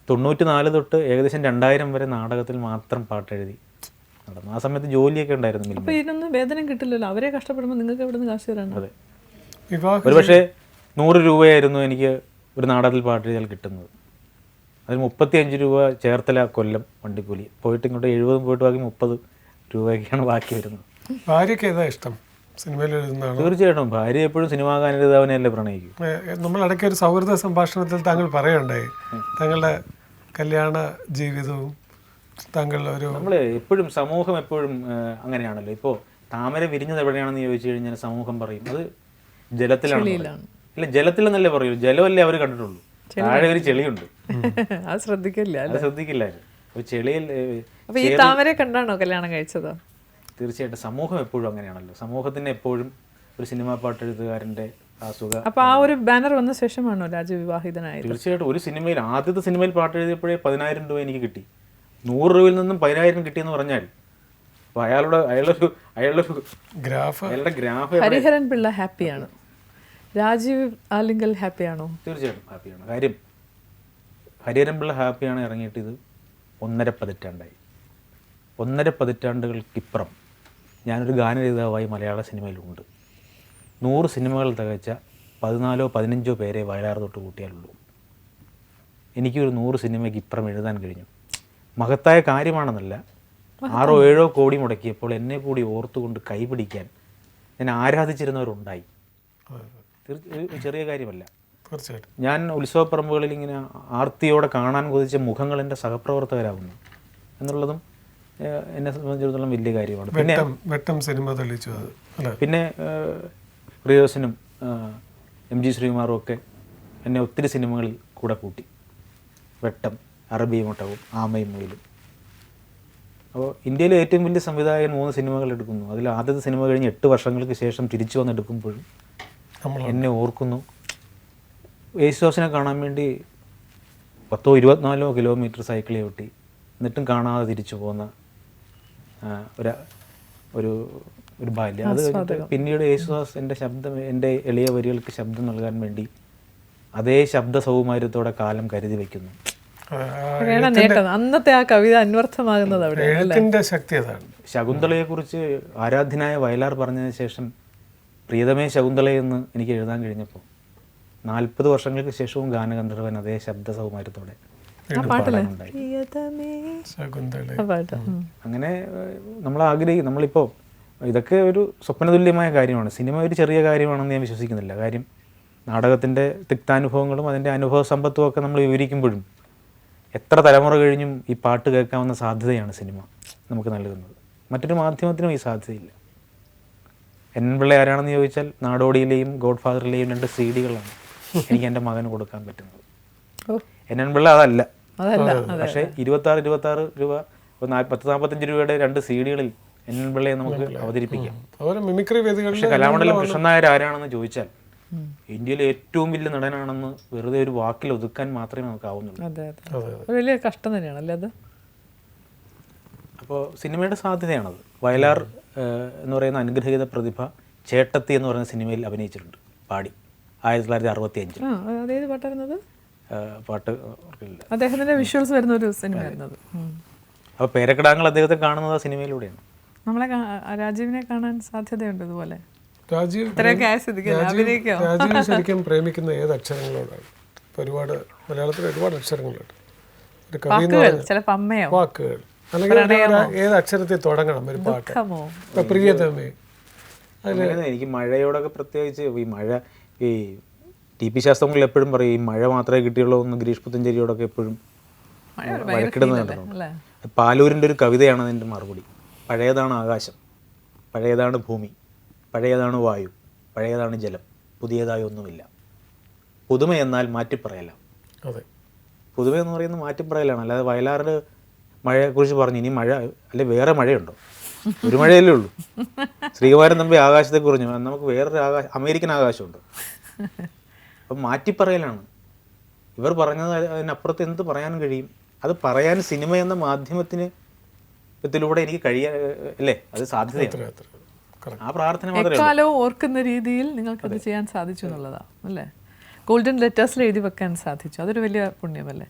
94 തൊട്ട് ഏകദേശം 2000 വരെ നാടകത്തിൽ മാത്രം പാട്ടെഴുതി നടന്നു. ആ സമയത്ത് ജോലിയൊക്കെ ഉണ്ടായിരുന്നു. അപ്പോൾ ഇതിനൊന്നും വേതനം കിട്ടില്ലല്ലോ. അവരെ കഷ്ടപ്പെടുമ്പോൾ നിങ്ങൾക്ക് എവിടെ നിന്ന് കാശ് തരാണ്? അതെ, ഒരു പക്ഷേ 100 രൂപയായിരുന്നു എനിക്ക് ഒരു നാടകത്തിൽ പാട്ടെഴുതിയാൽ കിട്ടുന്നത്. അതിൽ 35 രൂപ ചേർത്തല കൊല്ലം വണ്ടിക്കൂലി. പോയിട്ട് ഇങ്ങോട്ട് 70 പോയിട്ട് ബാക്കി 30 രൂപയൊക്കെയാണ് ബാക്കി വരുന്നത്. ഭാര്യയ്ക്ക് ഏതാ ഇഷ്ടം? സിനിമയിൽ എഴുതുന്നതാണ്? തീർച്ചയായിട്ടും ഭാര്യ എപ്പോഴും സിനിമാ ഗാനരചയിതാവിനെയല്ലേ പ്രണയിക്കും. നമ്മൾ ഇടയ്ക്ക് ഒരു സൗഹൃദ സംഭാഷണത്തിൽ താങ്കൾ പറയുണ്ടായി താങ്കളുടെ കല്യാണ ജീവിതവും താങ്കൾ ഒരു നമ്മൾ എപ്പോഴും സമൂഹം എപ്പോഴും അങ്ങനെയാണല്ലോ. ഇപ്പോൾ താമര വിരിഞ്ഞത് എവിടെയാണെന്ന് ചോദിച്ചു കഴിഞ്ഞാൽ സമൂഹം പറയും അത് ജലത്തിലാണ്. ഇല്ല, ജലത്തിലെന്നല്ലേ പറയൂ, ജലമല്ലേ അവർ കണ്ടിട്ടുള്ളൂ. താഴെ ഒരു ചെളിയുണ്ട്, അത് ശ്രദ്ധിക്കില്ലായിരുന്നു. അപ്പോൾ ചെളിയിൽ ഈ താമര കണ്ടാണോ കല്യാണം കഴിച്ചത്? തീർച്ചയായിട്ടും സമൂഹം എപ്പോഴും അങ്ങനെയാണല്ലോ. സമൂഹത്തിന് എപ്പോഴും ഒരു സിനിമാ പാട്ടെഴുത്തുകാരൻ്റെ അസുഖം. അപ്പോൾ ആ ഒരു ബാനർ വന്ന ശേഷമാണോ രാജു വിവാഹിതനായത്? തീർച്ചയായിട്ടും. ഒരു സിനിമയിൽ ആദ്യത്തെ സിനിമയിൽ പാട്ടെഴുതിയപ്പോഴേ 10000 രൂപ എനിക്ക് കിട്ടി. 100 രൂപയിൽ നിന്നും 10000 കിട്ടിയെന്ന് പറഞ്ഞാൽ അപ്പോൾ അയാളുടെ ഗ്രാഫ്. ഹരിഹരൻ പിള്ള ഹാപ്പിയാണ്. രാജീവ് ആലിങ്കൽ ഹാപ്പിയാണോ? തീർച്ചയായിട്ടും ഹാപ്പിയാണ്. കാര്യം ഹരിഹരൻ പിള്ള ഹാപ്പിയാണ്. ഇറങ്ങിയിട്ട് ഇത് 1.5 പതിറ്റാണ്ടായി. 1.5 പതിറ്റാണ്ടുകൾക്കിപ്പുറം ഞാനൊരു ഗാനരചയിതാവായി മലയാള സിനിമയിലുണ്ട്. 100 സിനിമകൾ തികച്ച 14-15 പേരെ വയലാർ തൊട്ട് കൂട്ടിയാലുള്ളൂ. എനിക്കൊരു 100 സിനിമയ്ക്ക് ഇപ്പുറം എഴുതാൻ കഴിഞ്ഞു. മഹത്തായ കാര്യമാണെന്നല്ല, 6-7 കോടി മുടക്കിയപ്പോൾ എന്നെ കൂടി ഓർത്തുകൊണ്ട് കൈപിടിക്കാൻ ഞാൻ ആരാധിച്ചിരുന്നവരുണ്ടായി. ചെറിയ കാര്യമല്ല. തീർച്ചയായിട്ടും ഞാൻ ഉത്സവപ്പറമ്പുകളിൽ ഇങ്ങനെ ആർത്തിയോടെ കാണാൻ കൊതിച്ച മുഖങ്ങൾ എൻ്റെ സഹപ്രവർത്തകരാകുന്നു എന്നുള്ളതും എന്നെ സംബന്ധിച്ചിടത്തോളം വലിയ കാര്യമാണ്. പിന്നെ റിയോസിനും MG ശ്രീകുമാറും ഒക്കെ എന്നെ ഒത്തിരി സിനിമകളിൽ കൂടെ കൂട്ടി. വെട്ടം, അറബിയും ഒട്ടവും, ആമയും മുയിലും. അപ്പോൾ ഇന്ത്യയിലെ ഏറ്റവും വലിയ സംവിധായകൻ 3 സിനിമകൾ എടുക്കുന്നു. അതിൽ ആദ്യത്തെ സിനിമ കഴിഞ്ഞ് 8 വർഷങ്ങൾക്ക് ശേഷം തിരിച്ചു വന്നെടുക്കുമ്പോഴും എന്നെ ഓർക്കുന്നു. യേശുദാസിനെ കാണാൻ വേണ്ടി 10-24 കിലോമീറ്റർ സൈക്കിൾ ചവിട്ടി എന്നിട്ടും കാണാതെ തിരിച്ചു പോകുന്ന ഒരു ബാല്യം. അത് പിന്നീട് യേശുദാസ് എൻ്റെ എളിയ വരികൾക്ക് ശബ്ദം നൽകാൻ വേണ്ടി അതേ ശബ്ദ സൗകുമാര്യത്തോടെ കാലം കരുതി വയ്ക്കുന്നു. അന്നത്തെ ആ കവിത അന്വർത്ഥമാകുന്നത് ശകുന്തളയെക്കുറിച്ച് ആരാധ്യനായ വയലാർ പറഞ്ഞതിന് ശേഷം പ്രിയതമേ ശകുന്തളയെന്ന് എനിക്ക് എഴുതാൻ കഴിഞ്ഞപ്പോൾ 40 വർഷങ്ങൾക്ക് ശേഷവും ഗാനഗന്ധർവൻ അതേ ശബ്ദ സൗകുമാര്യത്തോടെ പാടാനുണ്ടായി. അങ്ങനെ നമ്മളിപ്പോൾ ഇതൊക്കെ ഒരു സ്വപ്നതുല്യമായ കാര്യമാണ്. സിനിമ ഒരു ചെറിയ കാര്യമാണെന്ന് ഞാൻ വിശ്വസിക്കുന്നില്ല. കാര്യം നാടകത്തിൻ്റെ തിക്താനുഭവങ്ങളും അതിൻ്റെ അനുഭവ സമ്പത്തും ഒക്കെ നമ്മൾ വിവരിക്കുമ്പോഴും എത്ര തലമുറ കഴിഞ്ഞും ഈ പാട്ട് കേൾക്കാവുന്ന സാധ്യതയാണ് സിനിമ നമുക്ക് നൽകുന്നത്. മറ്റൊരു മാധ്യമത്തിനും ഈ സാധ്യതയില്ല. എൻ പിള്ള ആരാണെന്ന് ചോദിച്ചാൽ നാടോടിയിലെയും ഗോഡ് ഫാദറിലെയും 2 CD-കളാണ് എനിക്ക് എൻ്റെ മകന് കൊടുക്കാൻ പറ്റുന്നത്. എൻ പിള്ള അതല്ല. പക്ഷേ 26 രൂപ 40-45 രൂപയുടെ 2 CD-കളിൽ എൻ പിള്ളയെ നമുക്ക് അവതരിപ്പിക്കാം. പക്ഷേ കലാമണ്ഡലം കൃഷ്ണൻ നായർ ആരാണെന്ന് ചോദിച്ചാൽ ഇന്ത്യയിലെ ഏറ്റവും വലിയ നടനാണെന്ന് വെറുതെ ഒരു വാക്കിൽ ഒതുക്കാൻ മാത്രമേ നമുക്കാവുന്നുള്ളൂ. അതെ അതെ, ഒരു വലിയ കഷ്ടം തന്നെയാണല്ലേ അത്. അപ്പോൾ സിനിമയുടെ സാധ്യതയാണത്. വയലാർ എന്ന് പറയുന്ന അനുഗ്രഹീത പ്രതിഭ ചേട്ടത്തി എന്ന് പറയുന്ന സിനിമയിൽ അഭിനയിച്ചിട്ടുണ്ട്, പാടി 1965. അതേത് പാട്ടായിരുന്നത്? പാട്ട് ഓർക്കില്ല. അദ്ദേഹത്തിന്റെ വിഷ്വൽസ് വരുന്ന ഒരു സിനിമ ആയിരുന്നത്. അപ്പോൾ പേരക്കിടാങ്ങൾ അദ്ദേഹത്തെ കാണുന്നത് ആ സിനിമയിലൂടെയാണ്. നമ്മളെ രാജീവിനെ കാണാൻ സാധ്യതയുണ്ട് ഇതുപോലെ. രാജീവ് ശരിക്കും പ്രേമിക്കുന്ന ഏത് അക്ഷരങ്ങളോടാണ്? ഇപ്പൊ ഒരുപാട് മലയാളത്തിൽ ഒരുപാട് അക്ഷരങ്ങളുണ്ട്. ഒരു കവി വാക്കുകൾ അല്ലെങ്കിൽ ഏത് അക്ഷരത്തിൽ തുടങ്ങണം ഒരു പാട്ട്? ഇപ്പൊ പ്രിയതമേ. എനിക്ക് മഴയോടൊക്കെ പ്രത്യേകിച്ച് ഈ മഴ, ഈ ടി പി ശാസ്ത്രങ്ങളിൽ എപ്പോഴും പറയും ഈ മഴ മാത്രമേ കിട്ടിയുള്ളൂ എന്ന് ഗിരീഷ് പുത്തഞ്ചേരിയോടൊക്കെ എപ്പോഴും വഴക്കിടുന്നത് കണ്ടിട്ടുണ്ട്. പാലൂരിൻ്റെ ഒരു കവിതയാണ് അതിൻ്റെ മറുപടി. പഴയതാണ് ആകാശം, പഴയതാണ് ഭൂമി, പഴയതാണ് വായു, പഴയതാണ് ജലം, പുതിയതായി ഒന്നുമില്ല. പുതുമ എന്നാൽ മാറ്റിപ്പറയല. അതെ, പുതുമ എന്ന് പറയുന്നത് മാറ്റിപ്പറയലാണ്. അല്ലാതെ വയലാറിൽ മഴയെക്കുറിച്ച് പറഞ്ഞു ഇനി മഴ അല്ലെ വേറെ മഴയുണ്ടോ? ഒരു മഴയല്ലേ ഉള്ളൂ. ശ്രീകുമാരൻ തമ്പി ആകാശത്തെ കുറിഞ്ഞു, നമുക്ക് വേറൊരു അമേരിക്കൻ ആകാശമുണ്ട്. അപ്പം മാറ്റിപ്പറയലാണ്. ഇവർ പറഞ്ഞത് അതിനപ്പുറത്ത് എന്ത് പറയാൻ കഴിയും? അത് പറയാൻ സിനിമ എന്ന മാധ്യമത്തിലൂടെ എനിക്ക് അല്ലേ, അത് സാധ്യതയാണ്. ആ പ്രാർത്ഥന മാത്രമേ എക്കാലവും ഓർക്കുന്ന രീതിയിൽ നിങ്ങൾക്കത് ചെയ്യാൻ സാധിച്ചു എന്നുള്ളതാണ് അല്ലേ. ഗോൾഡൻ ലെറ്റേഴ്സിൽ എഴുതി വെക്കാൻ സാധിച്ചു, അതൊരു വലിയ പുണ്യമല്ലേ.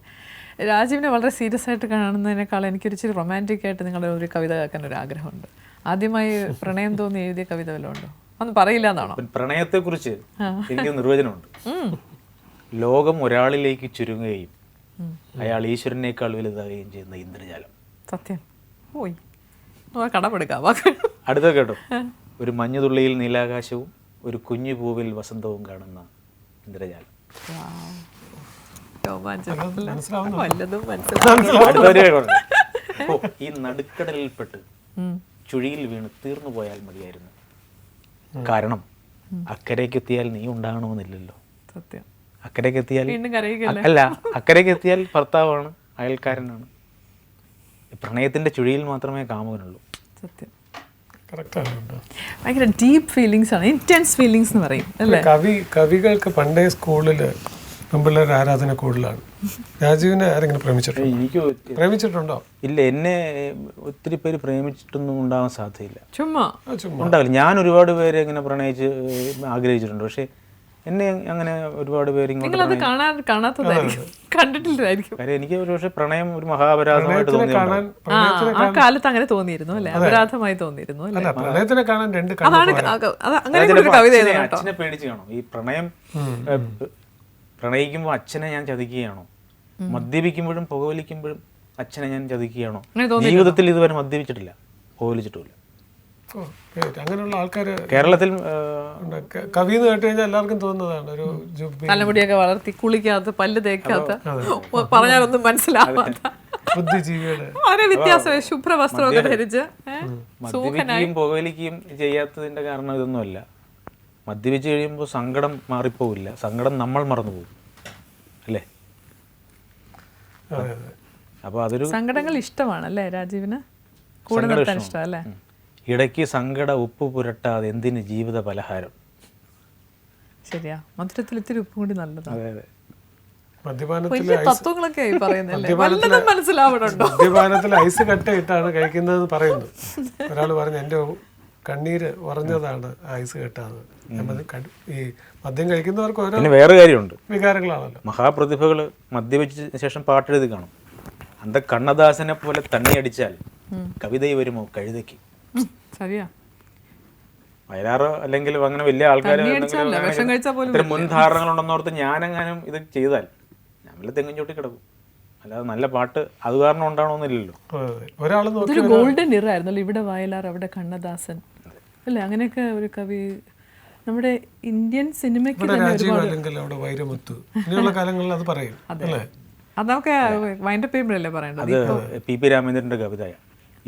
രാജീവിനെ വളരെ സീരിയസ് ആയിട്ട് കാണുന്നതിനേക്കാൾ എനിക്കൊരിച്ചിരി റൊമാൻറ്റിക് ആയിട്ട് നിങ്ങളുടെ ഒരു കവിത കേൾക്കാൻ ഒരു ആഗ്രഹമുണ്ട്. ആദ്യമായി പ്രണയം തോന്നി എഴുതിയ കവിത വല്ലതും ഉണ്ടോ? അതൊന്നും പറയില്ല എന്നാണോ? പ്രണയത്തെക്കുറിച്ച് എനിക്ക് നിർവചനമുണ്ട്. ലോകം ഒരാളിലേക്ക് ചുരുങ്ങുകയും അയാൾ ഈശ്വരനേക്കാൾ വലുതാകുകയും ചെയ്യുന്ന ഇന്ദ്രജാലം. സത്യം. ഓയ് കടമെടുക്കാം. അടുത്ത കേട്ടോ, ഒരു മഞ്ഞുതുള്ളിയിൽ നീലാകാശവും ഒരു കുഞ്ഞു പൂവിൽ വസന്തവും കാണുന്ന ഇന്ദ്രജാലം. ഈ നടുക്കടലിൽപ്പെട്ട് ചുഴിയിൽ വീണ് തീർന്നു പോയാൽ മതിയായിരുന്നു. കാരണം അക്കരയ്ക്കെത്തിയാൽ നീ ഉണ്ടാകണമെന്നില്ലല്ലോ. സത്യം. അക്കരയ്ക്കെത്തിയാൽ അല്ല, അക്കരയ്ക്കെത്തിയാൽ ഭർത്താവാണ്, അയൽക്കാരനാണ്. പ്രണയത്തിന്റെ ചുഴിയിൽ മാത്രമേ കാമുകനുള്ളൂ. സത്യം. ഭയങ്കര ഡീപ്പ് ഫീലിങ്സ് ആണ്, ഇന്റൻസ് ഫീലിങ്സ് എന്ന് പറയും അല്ലേ. കവികൾക്ക് പണ്ടേ സ്കൂളിൽ പെൺപിള്ളേർ ആരാധന കൂടുതലാണ്. രാജീവിനെ ആരെങ്കിലും പ്രേമിച്ചിട്ടുണ്ടോ? ഇല്ല, എന്നെ ഒത്തിരി പേര് പ്രേമിച്ചിട്ടൊന്നും ഉണ്ടാവാൻ സാധ്യതയില്ല. ചുമ്മാ ഉണ്ടാവില്ല. ഞാൻ ഒരുപാട് പേരെ ഇങ്ങനെ പ്രണയിച്ച് ആഗ്രഹിച്ചിട്ടുണ്ട്. പക്ഷെ എന്നെ അങ്ങനെ ഒരുപാട് പേര് ഇങ്ങോട്ട് കണ്ടിട്ടില്ലായിരിക്കും. കാര്യം എനിക്ക് ഒരു പക്ഷേ പ്രണയം ഒരു മഹാപരാധമായിട്ട് തോന്നിയിട്ടുണ്ട്. ആ കാലത്ത് അങ്ങനെ തോന്നിയിരുന്നു അല്ലേ, അപരാധമായി തോന്നിയിരുന്നു അല്ലേ. പ്രണയത്തിനെ കാണാൻ രണ്ട് അച്ഛനെ പേടിച്ച് കാണും. ഈ പ്രണയിക്കുമ്പോൾ അച്ഛനെ ഞാൻ ചതിക്കുകയാണോ? മദ്യപിക്കുമ്പോഴും പുകവലിക്കുമ്പോഴും അച്ഛനെ ഞാൻ ചതിക്കുകയാണോ? ജീവിതത്തിൽ ഇതുവരെ മദ്യപിച്ചിട്ടില്ല, പുകവലിച്ചിട്ടില്ല. അങ്ങനെയുള്ള ആൾക്കാർ കേരളത്തിൽ കവി എന്ന് കേട്ട് കഴിഞ്ഞാൽ എല്ലാവർക്കും തോന്നുന്നതാണ് ഒരു തലമുടിയൊക്കെ വളർത്തി കുളിക്കാത്ത, പല്ല് തേക്കാത്ത, പറഞ്ഞാലൊന്നും മനസ്സിലാവാത്ത ബുദ്ധിജീവികള്, വളരെ വ്യത്യാസമായി ശുഭ്രവസ്ത്രമൊക്കെ ധരിച്ച് മദ്യപിക്കുകയും പുകവലിക്കുകയും ചെയ്യാത്തതിന്റെ കാരണം ഇതൊന്നുമല്ല. മദ്യപിച്ച് കഴിയുമ്പോൾ സങ്കടം മാറിപ്പോവില്ല, സങ്കടം നമ്മൾ മറന്നുപോകും അല്ലേ. അപ്പോൾ അതൊരു സങ്കടങ്ങൾ ഇഷ്ടമാണല്ലേ രാജീവിന്, കൂടെ നിർത്താൻ ഇഷ്ടമല്ലേ. ഇടയ്ക്ക് സങ്കട ഉപ്പ് പുരട്ടാതെ എന്തിന് ജീവിത പലഹാരം. ശരിയാ, മധുരത്തിൽ ഇത്തിരി ഉപ്പ് കൂടി നല്ലതാണ്. അതെ അതെ. മദ്യപാനത്തിൽ ഐസ് കട്ട ഇട്ടാണ് കഴിക്കുന്നതെന്ന് പറയുന്നു. ഒരാൾ പറഞ്ഞു എൻ്റെ കണ്ണീര് ഉറഞ്ഞതാണ് ഐസ് കെട്ടാന്ന്. ഈ മദ്യം കഴിക്കുന്നവർക്ക് ഓരോ വേറെ കാര്യമുണ്ട്, വികാരങ്ങളാണല്ലോ. മഹാപ്രതിഭകൾ മദ്യപിച്ച ശേഷം പാട്ടെഴുതി കാണും. അന്ത കണ്ണദാസനെ പോലെ തണ്ണിയടിച്ചാൽ കവിതയിൽ വരുമോ കഴുതയ്ക്ക്. ശരിയാ. വയലാറോ അല്ലെങ്കിൽ അങ്ങനെ വലിയ ആൾക്കാർ മുൻധാരണകളുണ്ടെന്നോർത്ത് ഞാനെങ്ങാനും ഇത് ചെയ്താൽ ഞാൻ വല്ല തെങ്ങും ചോട്ടി കിടക്കും. അല്ലാതെ നല്ല പാട്ട് അത് കാരണം ഉണ്ടാവണമെന്നില്ലല്ലോ. ഒരു ഗോൾഡൻ ഇറ ആയിരുന്നല്ലോ ഇവിടെ വയലാർ, അവിടെ കണ്ണദാസൻ അല്ലേ, അങ്ങനെയൊക്കെ ഒരു കവി നമ്മുടെ ഇന്ത്യൻ സിനിമയ്ക്ക് അതൊക്കെ വൈൻഡപ്പ് ചെയ്യുമ്പോഴല്ലേ പറയേണ്ടത്. അത് പി പി രാമേന്ദ്രന്റെ കവിതയ.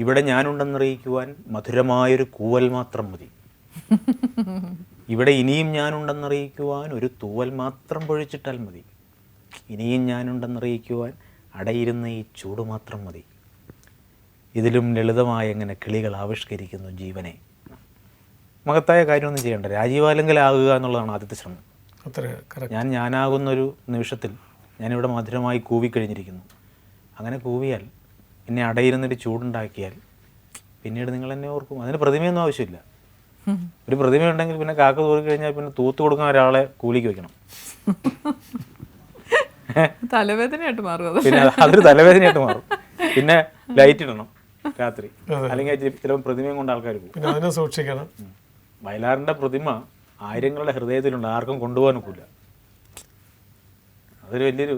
ഇവിടെ ഞാനുണ്ടെന്നറിയിക്കുവാൻ മധുരമായൊരു കൂവൽ മാത്രം മതി. ഇവിടെ ഇനിയും ഞാനുണ്ടെന്നറിയിക്കുവാൻ ഒരു തൂവൽ മാത്രം പൊഴിച്ചിട്ടാൽ മതി. ഇനിയും ഞാനുണ്ടെന്നറിയിക്കുവാൻ അടയിരുന്ന ഈ ചൂട് മാത്രം മതി. ഇതിലും ലളിതമായ എങ്ങനെ കിളികൾ ആവിഷ്കരിക്കുന്നു ജീവനെ. മഹത്തായ കാര്യമൊന്നും ചെയ്യേണ്ട, രാജീവാലങ്കലാകുക എന്നുള്ളതാണ് ആദ്യത്തെ ശ്രമം. അത്ര കറക്റ്റ്. ഞാനാകുന്നൊരു നിമിഷത്തിൽ ഞാനിവിടെ മധുരമായി കൂവിക്കഴിഞ്ഞിരിക്കുന്നു. അങ്ങനെ കൂവിയാൽ എന്നെ അടയിരുന്നൊരു ചൂടുണ്ടാക്കിയാൽ പിന്നീട് നിങ്ങൾ എന്നെ ഓർക്കും. അതിന് പ്രതിമയൊന്നും ആവശ്യമില്ല. ഒരു പ്രതിമയുണ്ടെങ്കിൽ പിന്നെ കാക്ക തൂറി കഴിഞ്ഞാൽ പിന്നെ തൂത്ത് കൊടുക്കാൻ ഒരാളെ കൂലിക്ക് വെക്കണം. തലവേദനയായിട്ട് മാറും. പിന്നെ അതൊരു തലവേദനയായിട്ട് മാറും. പിന്നെ ലൈറ്റ് ഇടണം രാത്രി, അല്ലെങ്കിൽ ചിലപ്പോൾ പ്രതിമയും കൊണ്ട് ആൾക്കാർ പോകും. പിന്നെ അതിനെ സൂക്ഷിക്കണം. വയലാറിൻ്റെ പ്രതിമ ആയിരങ്ങളുടെ ഹൃദയത്തിലുണ്ട്, ആർക്കും കൊണ്ടുപോകാനൊക്കില്ല. അതൊരു വലിയൊരു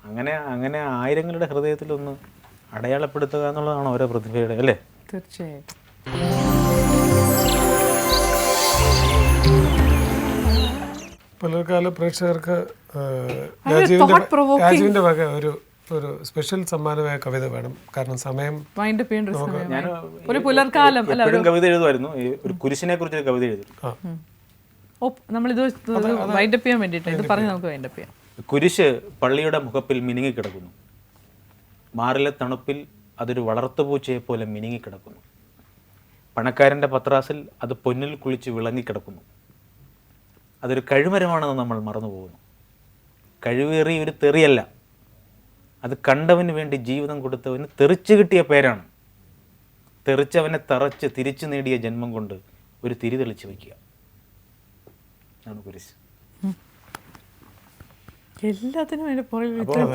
അങ്ങനെ ആയിരങ്ങളുടെ ഹൃദയത്തിലൊന്ന് അടയാളപ്പെടുത്തുക എന്നുള്ളതാണ് ഓരോ പ്രതിഭയുടെ, അല്ലേ? തീർച്ചയായിട്ടും. പുലർക്കാല പ്രേക്ഷകർക്ക് രാജീവിന്റെ വക ഒരു സ്പെഷ്യൽ സമ്മാനമായ കവിത വേണം. കാരണം സമയം ഒരു പുലർക്കാലം കവിത എഴുതുമായിരുന്നു. ഒരു കുരിശിനെ കുറിച്ച് ഒരു കവിത എഴുതി. നമ്മളിത് വൈൻഡപ്പ് ചെയ്യാൻ വേണ്ടിയിട്ട് ഇത് പറഞ്ഞ് നമുക്ക് വൈൻഡപ്പ് ചെയ്യാം. കുരിശ് പള്ളിയുടെ മുഖപ്പിൽ മിനുങ്ങിക്കിടക്കുന്നു. മാറിലെ തണുപ്പിൽ അതൊരു വളർത്തുപൂച്ചയെ പോലെ മിനുങ്ങിക്കിടക്കുന്നു. പണക്കാരൻ്റെ പത്രാസിൽ അത് പൊന്നിൽ കുളിച്ച് വിളങ്ങിക്കിടക്കുന്നു. അതൊരു കഴിമരമാണെന്ന് നമ്മൾ മറന്നുപോകുന്നു. കഴിവേറിയ ഒരു തെറിയല്ല, അത് കണ്ടവന് വേണ്ടി ജീവിതം കൊടുത്തവന് തെറിച്ചു കിട്ടിയ പേരാണ്. തെറിച്ചവനെ തറച്ച് തിരിച്ചു നേടിയ ജന്മം കൊണ്ട് ഒരു തിരി തെളിച്ച് വയ്ക്കുക ആണ് കുരിശ്. എല്ലാത്തിനും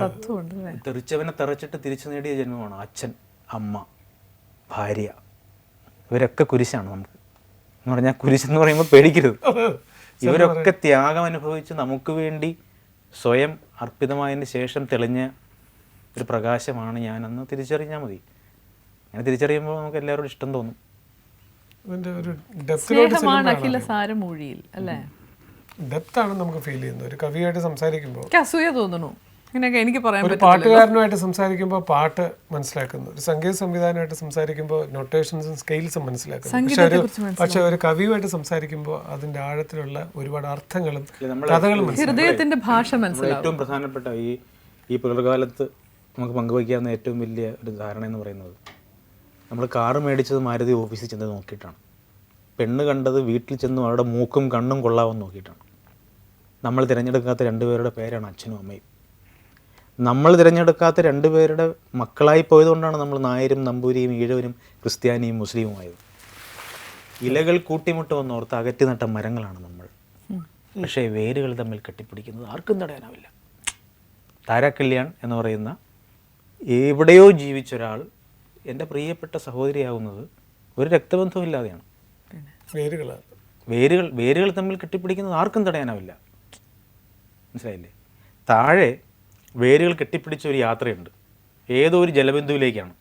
തത്വമുണ്ട്. തെറിച്ചവനെ തറച്ചിട്ട് തിരിച്ചു നേടിയ ജന്മമാണ് അച്ഛൻ, അമ്മ, ഭാര്യ. ഇവരൊക്കെ കുരിശാണ് നമുക്ക്. എന്ന് പറഞ്ഞാൽ കുരിശെന്ന് പറയുമ്പോൾ പേടിക്കരുത്. ഇവരൊക്കെ ത്യാഗം അനുഭവിച്ച് നമുക്ക് വേണ്ടി സ്വയം അർപ്പിതമായതിന് ശേഷം തെളിഞ്ഞ ഒരു പ്രകാശമാണ് ഞാനെന്ന് തിരിച്ചറിഞ്ഞാൽ മതി. അങ്ങനെ തിരിച്ചറിയുമ്പോൾ നമുക്ക് എല്ലാവരോടും ഇഷ്ടം തോന്നും. ഡെപ്താണ് നമുക്ക് ഫീൽ ചെയ്യുന്നത്. ഒരു കവിയായിട്ട് സംസാരിക്കുമ്പോൾ അസൂയ തോന്നുന്നു. എനിക്ക് പറയാൻ ഒരു പാട്ടുകാരനുമായിട്ട് സംസാരിക്കുമ്പോൾ പാട്ട് മനസ്സിലാക്കുന്നു. ഒരു സംഗീത സംവിധാനമായിട്ട് സംസാരിക്കുമ്പോൾ നൊട്ടേഷൻസും സ്കെയിൽസും മനസ്സിലാക്കുന്നു. പക്ഷെ ഒരു കവിയുമായിട്ട് സംസാരിക്കുമ്പോൾ അതിന്റെ ആഴത്തിലുള്ള ഒരുപാട് അർത്ഥങ്ങളും കഥകളും ഹൃദയത്തിന്റെ ഭാഷ മനസ്സിലാവും. ഏറ്റവും പ്രധാനപ്പെട്ട ഈ പുലർകാലത്ത് നമുക്ക് പങ്കുവയ്ക്കാവുന്ന ഏറ്റവും വലിയ ഒരു ധാരണ എന്ന് പറയുന്നത്, നമ്മൾ കാറ് മേടിച്ചത് മാരുതി ഓഫീസിൽ ചെന്ന് നോക്കിയിട്ടാണ്. പെണ്ണ് കണ്ടത് വീട്ടിൽ ചെന്നും അവരുടെ മൂക്കും കണ്ണും കൊള്ളാമെന്ന് നോക്കിയിട്ടാണ്. നമ്മൾ തിരഞ്ഞെടുക്കാത്ത രണ്ടുപേരുടെ പേരാണ് അച്ഛനും അമ്മയും. നമ്മൾ തിരഞ്ഞെടുക്കാത്ത രണ്ടുപേരുടെ മക്കളായി പോയതുകൊണ്ടാണ് നമ്മൾ നായരും നമ്പൂരിയും ഈഴവനും ക്രിസ്ത്യാനിയും മുസ്ലിമുമായത്. ഇലകൾ കൂട്ടിമുട്ടുമെന്നോർത്ത് അകറ്റി നട്ട മരങ്ങളാണ് നമ്മൾ. പക്ഷേ വേരുകൾ തമ്മിൽ കെട്ടിപ്പിടിക്കുന്നത് ആർക്കും തടയാനാവില്ല. താര കല്യാൺ എന്ന് പറയുന്ന എവിടെയോ ജീവിച്ചൊരാൾ എൻ്റെ പ്രിയപ്പെട്ട സഹോദരിയാവുന്നത് ഒരു രക്തബന്ധമില്ലാതെയാണ്. വേരുകൾ തമ്മിൽ കെട്ടിപ്പിടിക്കുന്നത് ആർക്കും തടയാനാവില്ല. മനസ്സിലായില്ലേ? താഴെ വേരുകൾ കെട്ടിപ്പിടിച്ച ഒരു യാത്രയുണ്ട്, ഏതോ ഒരു ജലബിന്ദുവിലേക്കാണ്.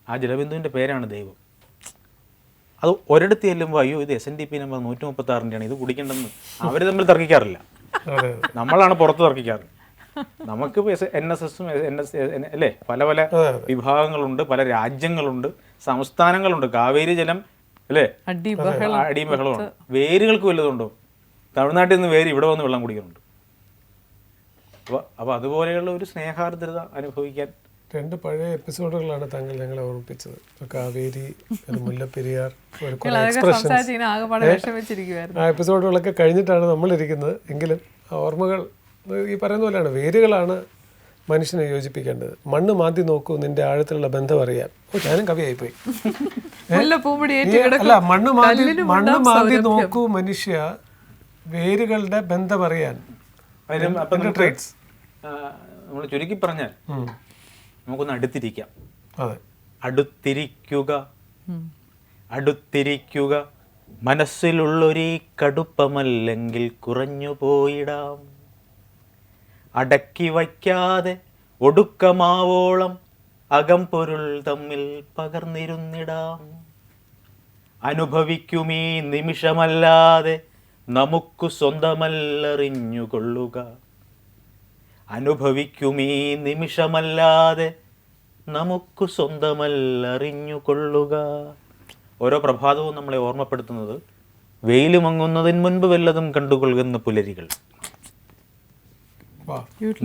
ആ ജലബിന്ദുവിൻ്റെ പേരാണ് ദൈവം. അത് ഒരിടത്ത് ചെല്ലുമ്പോൾ അയ്യോ ഇത് SNDP നമ്പർ 136-ൻ്റെയാണ്, ഇത് കുടിക്കേണ്ടെന്ന് അവർ തമ്മിൽ തർക്കിക്കാറില്ല. നമ്മളാണ് പുറത്ത് തർക്കിക്കാറ്. നമുക്ക് NSSും അല്ലേ, പല പല വിഭാഗങ്ങളുണ്ട്, പല രാജ്യങ്ങളുണ്ട്, സംസ്ഥാനങ്ങളുണ്ട്. കാവേരി ജലം അല്ലേ, അടിയും ബഹളമാണ്. വേരുകൾക്ക് വല്ലതുണ്ടോ? തമിഴ്നാട്ടിൽ നിന്ന് വേര് ഇവിടെ വന്ന് വെള്ളം കുടിക്കുന്നുണ്ട്. അപ്പോൾ അതുപോലെയുള്ള ഒരു സ്നേഹാർദ്രത അനുഭവിക്കാൻ 2 പഴയ എപ്പിസോഡുകളാണ് താങ്കൾ ഞങ്ങളെ ഓർമ്മിപ്പിച്ചത്. കാവേരി, മുല്ലപ്പെരിയാർ, ആ എപ്പിസോഡുകളൊക്കെ കഴിഞ്ഞിട്ടാണ് നമ്മളിരിക്കുന്നത്. എങ്കിലും ആ ഓർമ്മകൾ ഈ പറയുന്ന പോലെയാണ്. വേരുകളാണ് മനുഷ്യനെ യോജിപ്പിക്കേണ്ടത്. മണ്ണ് മാന്തി നോക്കൂ, നിന്റെ ആഴത്തിലുള്ള ബന്ധം അറിയാം. ഞാനും കവിയായിപ്പോയി. അല്ല, മണ്ണ് മാന്തി നോക്കൂ മനുഷ്യ, വേരുകളുടെ ബന്ധം അറിയാൻ. ട്രേറ്റ്സ് നമ്മൾ ചുരുക്കി പറഞ്ഞാൽ നമുക്കൊന്ന് അടുത്തിരിക്കാം. അടുത്തിരിക്കുക മനസ്സിലുള്ളൊരീ കടുപ്പമല്ലെങ്കിൽ കുറഞ്ഞു പോയിടാം. അടക്കി വയ്ക്കാതെ ഒടുക്കമാവോളം അകം പൊരുൾ തമ്മിൽ പകർന്നിരുന്നിടാം. അനുഭവിക്കുമീ നിമിഷമല്ലാതെ നമുക്കു സ്വന്തമല്ലറിഞ്ഞുകൊള്ളുക. അനുഭവിക്കുമീ നിമിഷമല്ലാതെ നമുക്ക് സ്വന്തമല്ലറിഞ്ഞുകൊള്ളുക. ഓരോ പ്രഭാതവും നമ്മളെ ഓർമ്മപ്പെടുത്തുന്നത് വെയിൽ മങ്ങുന്നതിന് മുൻപ് വല്ലതും കണ്ടുകൊള്ളുന്ന പുലരികൾ,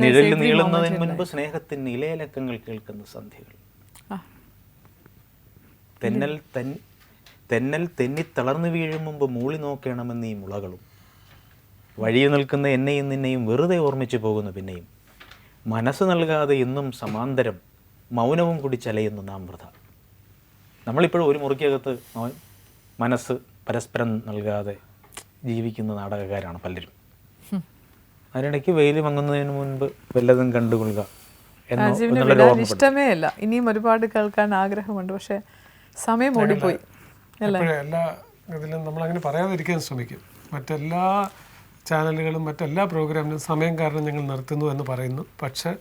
നിഴൽ നീളുന്നതിന് മുൻപ് സ്നേഹത്തിന് ഇലയിലക്കങ്ങൾ കേൾക്കുന്ന സന്ധ്യകൾ, തെന്നൽ തെന്നി തളർന്നു വീഴും മുമ്പ് മൂളി നോക്കണമെന്ന് ഈ മുളകളും, വഴിയിൽ നിൽക്കുന്ന എന്നെയും നിന്നെയും വെറുതെ ഓർമ്മിച്ചു പോകുന്നു പിന്നെയും. മനസ്സ് നൽകാതെ ഇന്നും സമാന്തരം മൗനവും കൂടി ചലയുന്നു നാം വൃഥ. നമ്മളിപ്പോഴും ഒരു മുറിക്കകത്ത് മനസ്സ് പരസ്പരം നൽകാതെ ജീവിക്കുന്ന നാടകക്കാരാണ് പലരും. അതിനിടയ്ക്ക് വെയിൽ മങ്ങുന്നതിന് മുൻപ് വല്ലതും കണ്ടുകൊള്ളുക രാജീവിന് ഇഷ്ടമേ അല്ല. ഇനിയും ഒരുപാട് കേൾക്കാൻ ആഗ്രഹമുണ്ട്, പക്ഷെ സമയം ഓടിപ്പോയി അല്ലേ? എല്ലാ ഇതിലും നമ്മളങ്ങനെ പറയാതിരിക്കാൻ ശ്രമിക്കും. മറ്റെല്ലാ ചാനലുകളും മറ്റെല്ലാ പ്രോഗ്രാമിനും സമയം കാരണം ഞങ്ങൾ നിർത്തുന്നു എന്ന് പറയുന്നു. പക്ഷെ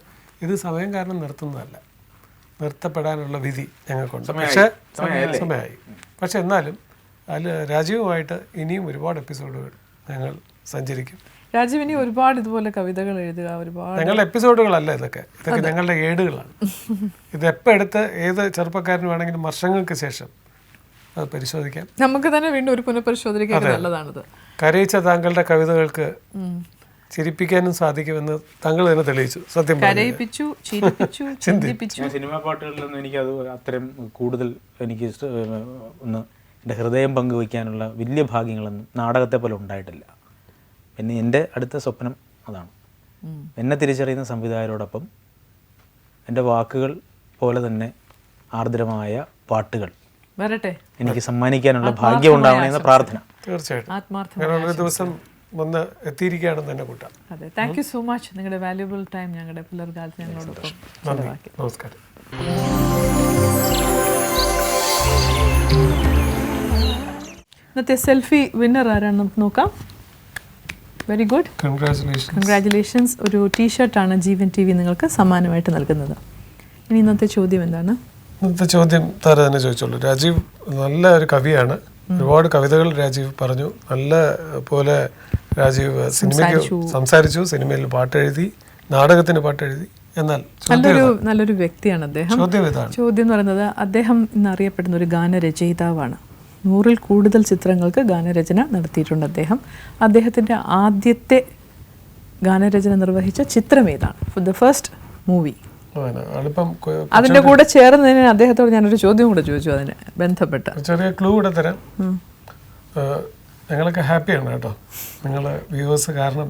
ഇത് സമയം കാരണം നിർത്തുന്നതല്ല, നിർത്തപ്പെടാനുള്ള വിധി ഞങ്ങൾക്കുണ്ട്. പക്ഷേ സമയമായി. പക്ഷെ എന്നാലും അതിൽ രാജീവുമായിട്ട് ഇനിയും ഒരുപാട് എപ്പിസോഡുകൾ ഞങ്ങൾ സഞ്ചരിക്കും. രാജീവ് ഇനി ഒരുപാട് ഇതുപോലെ കവിതകൾ എഴുതുക, ഒരുപാട് ഞങ്ങളുടെ എപ്പിസോഡുകളല്ല ഇതൊക്കെ ഞങ്ങളുടെ ഏടുകളാണ്. ഇത് എപ്പോൾ എടുത്ത് ഏത് ചെറുപ്പക്കാരന് വേണമെങ്കിലും വർഷങ്ങൾക്ക് ശേഷം അത് പരിശോധിക്കാം. നമുക്ക് തന്നെ വീണ്ടും ഒരു പുനഃപരിശോധനയ്ക്ക് നല്ലതാണിത്. കരയിച്ച താങ്കളുടെ കവിതകൾക്ക് ചിരിപ്പിക്കാനും സാധിക്കുമെന്ന് താങ്കൾ തന്നെ തെളിയിച്ചു. സത്യം കരയിപ്പിച്ചു, ചിരിപ്പിച്ചു, ചിന്തിപ്പിച്ചു. സിനിമാ പാട്ടുകളിലൊന്നും എനിക്കത് അത്തരം കൂടുതൽ എനിക്ക് ഒന്ന് എൻ്റെ ഹൃദയം പങ്കുവയ്ക്കാനുള്ള വലിയ ഭാഗ്യങ്ങളൊന്നും നാടകത്തെ പോലെ ഉണ്ടായിട്ടില്ല. പിന്നെ എൻ്റെ അടുത്ത സ്വപ്നം അതാണ്. എന്നെ തിരിച്ചറിയുന്ന സംവിധായകരോടൊപ്പം എൻ്റെ വാക്കുകൾ പോലെ തന്നെ ആർദ്രമായ പാട്ടുകൾ വരട്ടെ, എനിക്ക് സമ്മാനിക്കാനുള്ള ഭാഗ്യം ഉണ്ടാവണം എന്ന പ്രാർത്ഥന. തീർച്ചയായിട്ടും ഒരു ദിവസം വന്ന് എത്തിയിരിക്കുകയാണെന്ന് തന്നെ കൂട്ടാം. അതെ, താങ്ക് യു സോ മച്ച്. നിങ്ങളുടെ വാല്യുബിൾ ടൈം ഞങ്ങളുടെ പുലർകാലത്ത് ഞങ്ങളോടൊപ്പം ചെലവാക്കി. നമസ്കാരം. ഇന്നത്തെ സെൽഫി വിന്നർ ആരാണ് നമുക്ക് നോക്കാം. Very good, congratulations. ഒരു ടീഷർട്ടാണ് ജീവൻ TV നിങ്ങൾക്ക് സമ്മാനമായിട്ട് നൽകുന്നത്. ഇനി ഇന്നത്തെ ചോദ്യം എന്താണ്? ഇന്നത്തെ ചോദ്യം താര തന്നെ ചോദിച്ചോളൂ. രാജീവ് നല്ല ഒരു കവിയാണ്. ഒരുപാട് കവിതകൾ രാജീവ് പറഞ്ഞു. നല്ല പോലെ രാജീവ് സിനിമയ്ക്ക് സംസാരിച്ചു, സിനിമയിൽ പാട്ടെഴുതി, നാടകത്തിന് പാട്ടെഴുതി. എന്നാൽ നല്ലൊരു വ്യക്തിയാണ് അദ്ദേഹം. ചോദ്യം എന്ന് പറയുന്നത്, അദ്ദേഹം ഇന്ന് അറിയപ്പെടുന്ന ഒരു ഗാനരചയിതാവാണ്. 100-ൽ കൂടുതൽ ചിത്രങ്ങൾക്ക് ഗാനരചന നടത്തിയിട്ടുണ്ട് അദ്ദേഹം. അദ്ദേഹത്തിൻ്റെ ആദ്യത്തെ ഗാനരചന നിർവഹിച്ച ചിത്രം ഏതാണ്? For the first movie. അതിൻ്റെ കൂടെ ചേർന്നതിന് അദ്ദേഹത്തോട് ഞാനൊരു ചോദ്യം കൂടെ ചോദിച്ചു, അതിന് ബന്ധപ്പെട്ട്. ചെറിയ ക്ലൂ കൂടെ തരാം. ഞങ്ങളൊക്കെ ഹാപ്പിയാണ് കേട്ടോ, നിങ്ങളെ വ്യൂവേഴ്സ് കാരണം.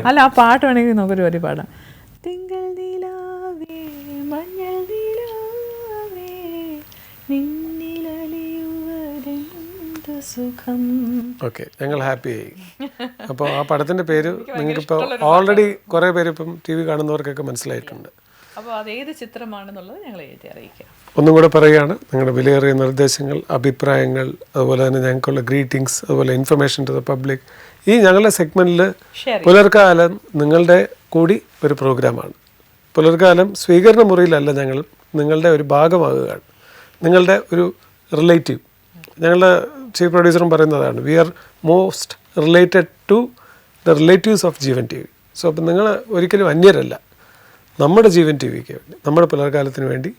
അല്ല, ആ പാട്ട് വേണമെങ്കിൽ നമുക്കൊരു വരി പാടാം. തിങ്കൾ നിലാവേ മഞ്ഞൾ നിലാവേ നിന്നിലലിയുവതെന്ത് സുഖം. ഓക്കെ, ഞങ്ങൾ ഹാപ്പിയായി. അപ്പോൾ ആ പടത്തിൻ്റെ പേര് നിങ്ങൾക്കിപ്പോൾ ഓൾറെഡി കുറേ പേര് ഇപ്പം TV കാണുന്നവർക്കൊക്കെ മനസ്സിലായിട്ടുണ്ട്. അപ്പോൾ അത് ഏത് ചിത്രമാണെന്നുള്ളത് ഞങ്ങൾ എഴുതി അറിയിക്കാം. ഒന്നും കൂടെ പറയുകയാണ്, നിങ്ങളുടെ വിലയേറിയ നിർദ്ദേശങ്ങൾ, അഭിപ്രായങ്ങൾ, അതുപോലെ തന്നെ ഞങ്ങൾക്കുള്ള ഗ്രീറ്റിംഗ്സ്, അതുപോലെ ഇൻഫർമേഷൻ ടു ദ പബ്ലിക്. ഈ ഞങ്ങളുടെ സെഗ്മെൻറ്റിൽ പുലർക്കാലം നിങ്ങളുടെ കൂടി ഒരു പ്രോഗ്രാമാണ്. പുലർക്കാലം സ്വീകരണ മുറിയിലല്ല, ഞങ്ങൾ നിങ്ങളുടെ ഒരു ഭാഗമാകുകയാണ്, നിങ്ങളുടെ ഒരു റിലേറ്റീവ്. ഞങ്ങളുടെ ചീഫ് പ്രൊഡ്യൂസറും പറയുന്നതാണ്, we are most related to the relatives of Jeevan TV. So അപ്പം നിങ്ങൾ ഒരിക്കലും അന്യരല്ല. നമ്മുടെ ജീവൻ TVക്ക് വേണ്ടി, നമ്മുടെ പുലർക്കാലത്തിന് വേണ്ടി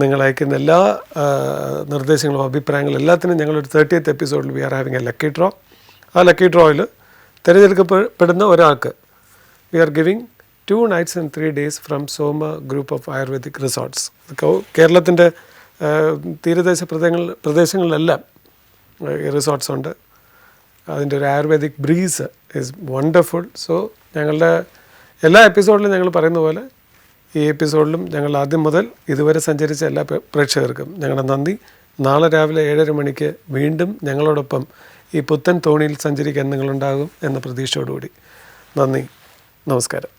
നിങ്ങൾ അയക്കുന്ന എല്ലാ നിർദ്ദേശങ്ങളും അഭിപ്രായങ്ങളും എല്ലാത്തിനും ഞങ്ങളൊരു 30th എപ്പിസോഡിൽ we are having a lucky draw. ആ ലക്കി ഡ്രോയിൽ തിരഞ്ഞെടുക്കപ്പെടുന്ന ഒരാൾക്ക് we are giving 2 nights and 3 days from Soma group of ayurvedic resorts. കേരളത്തിൻ്റെ തീരദേശ പ്രദേശങ്ങളിലെല്ലാം ഈ റിസോർട്ട്സ് ഉണ്ട്. അതിൻ്റെ ഒരു ayurvedic breeze is wonderful. So ഞങ്ങളുടെ എല്ലാ എപ്പിസോഡിലും ഞങ്ങൾ പറയുന്ന പോലെ ഈ എപ്പിസോഡിലും ഞങ്ങൾ ആദ്യം മുതൽ ഇതുവരെ സഞ്ചരിച്ച എല്ലാ പ്രേക്ഷകർക്കും ഞങ്ങളുടെ നന്ദി. നാളെ രാവിലെ 7:30 മണിക്ക് വീണ്ടും ഞങ്ങളോടൊപ്പം ഈ പുത്തൻ തോണിയിൽ സഞ്ചരിക്കാൻ നിങ്ങളുണ്ടാകും എന്ന പ്രതീക്ഷയോടുകൂടി നന്ദി, നമസ്കാരം.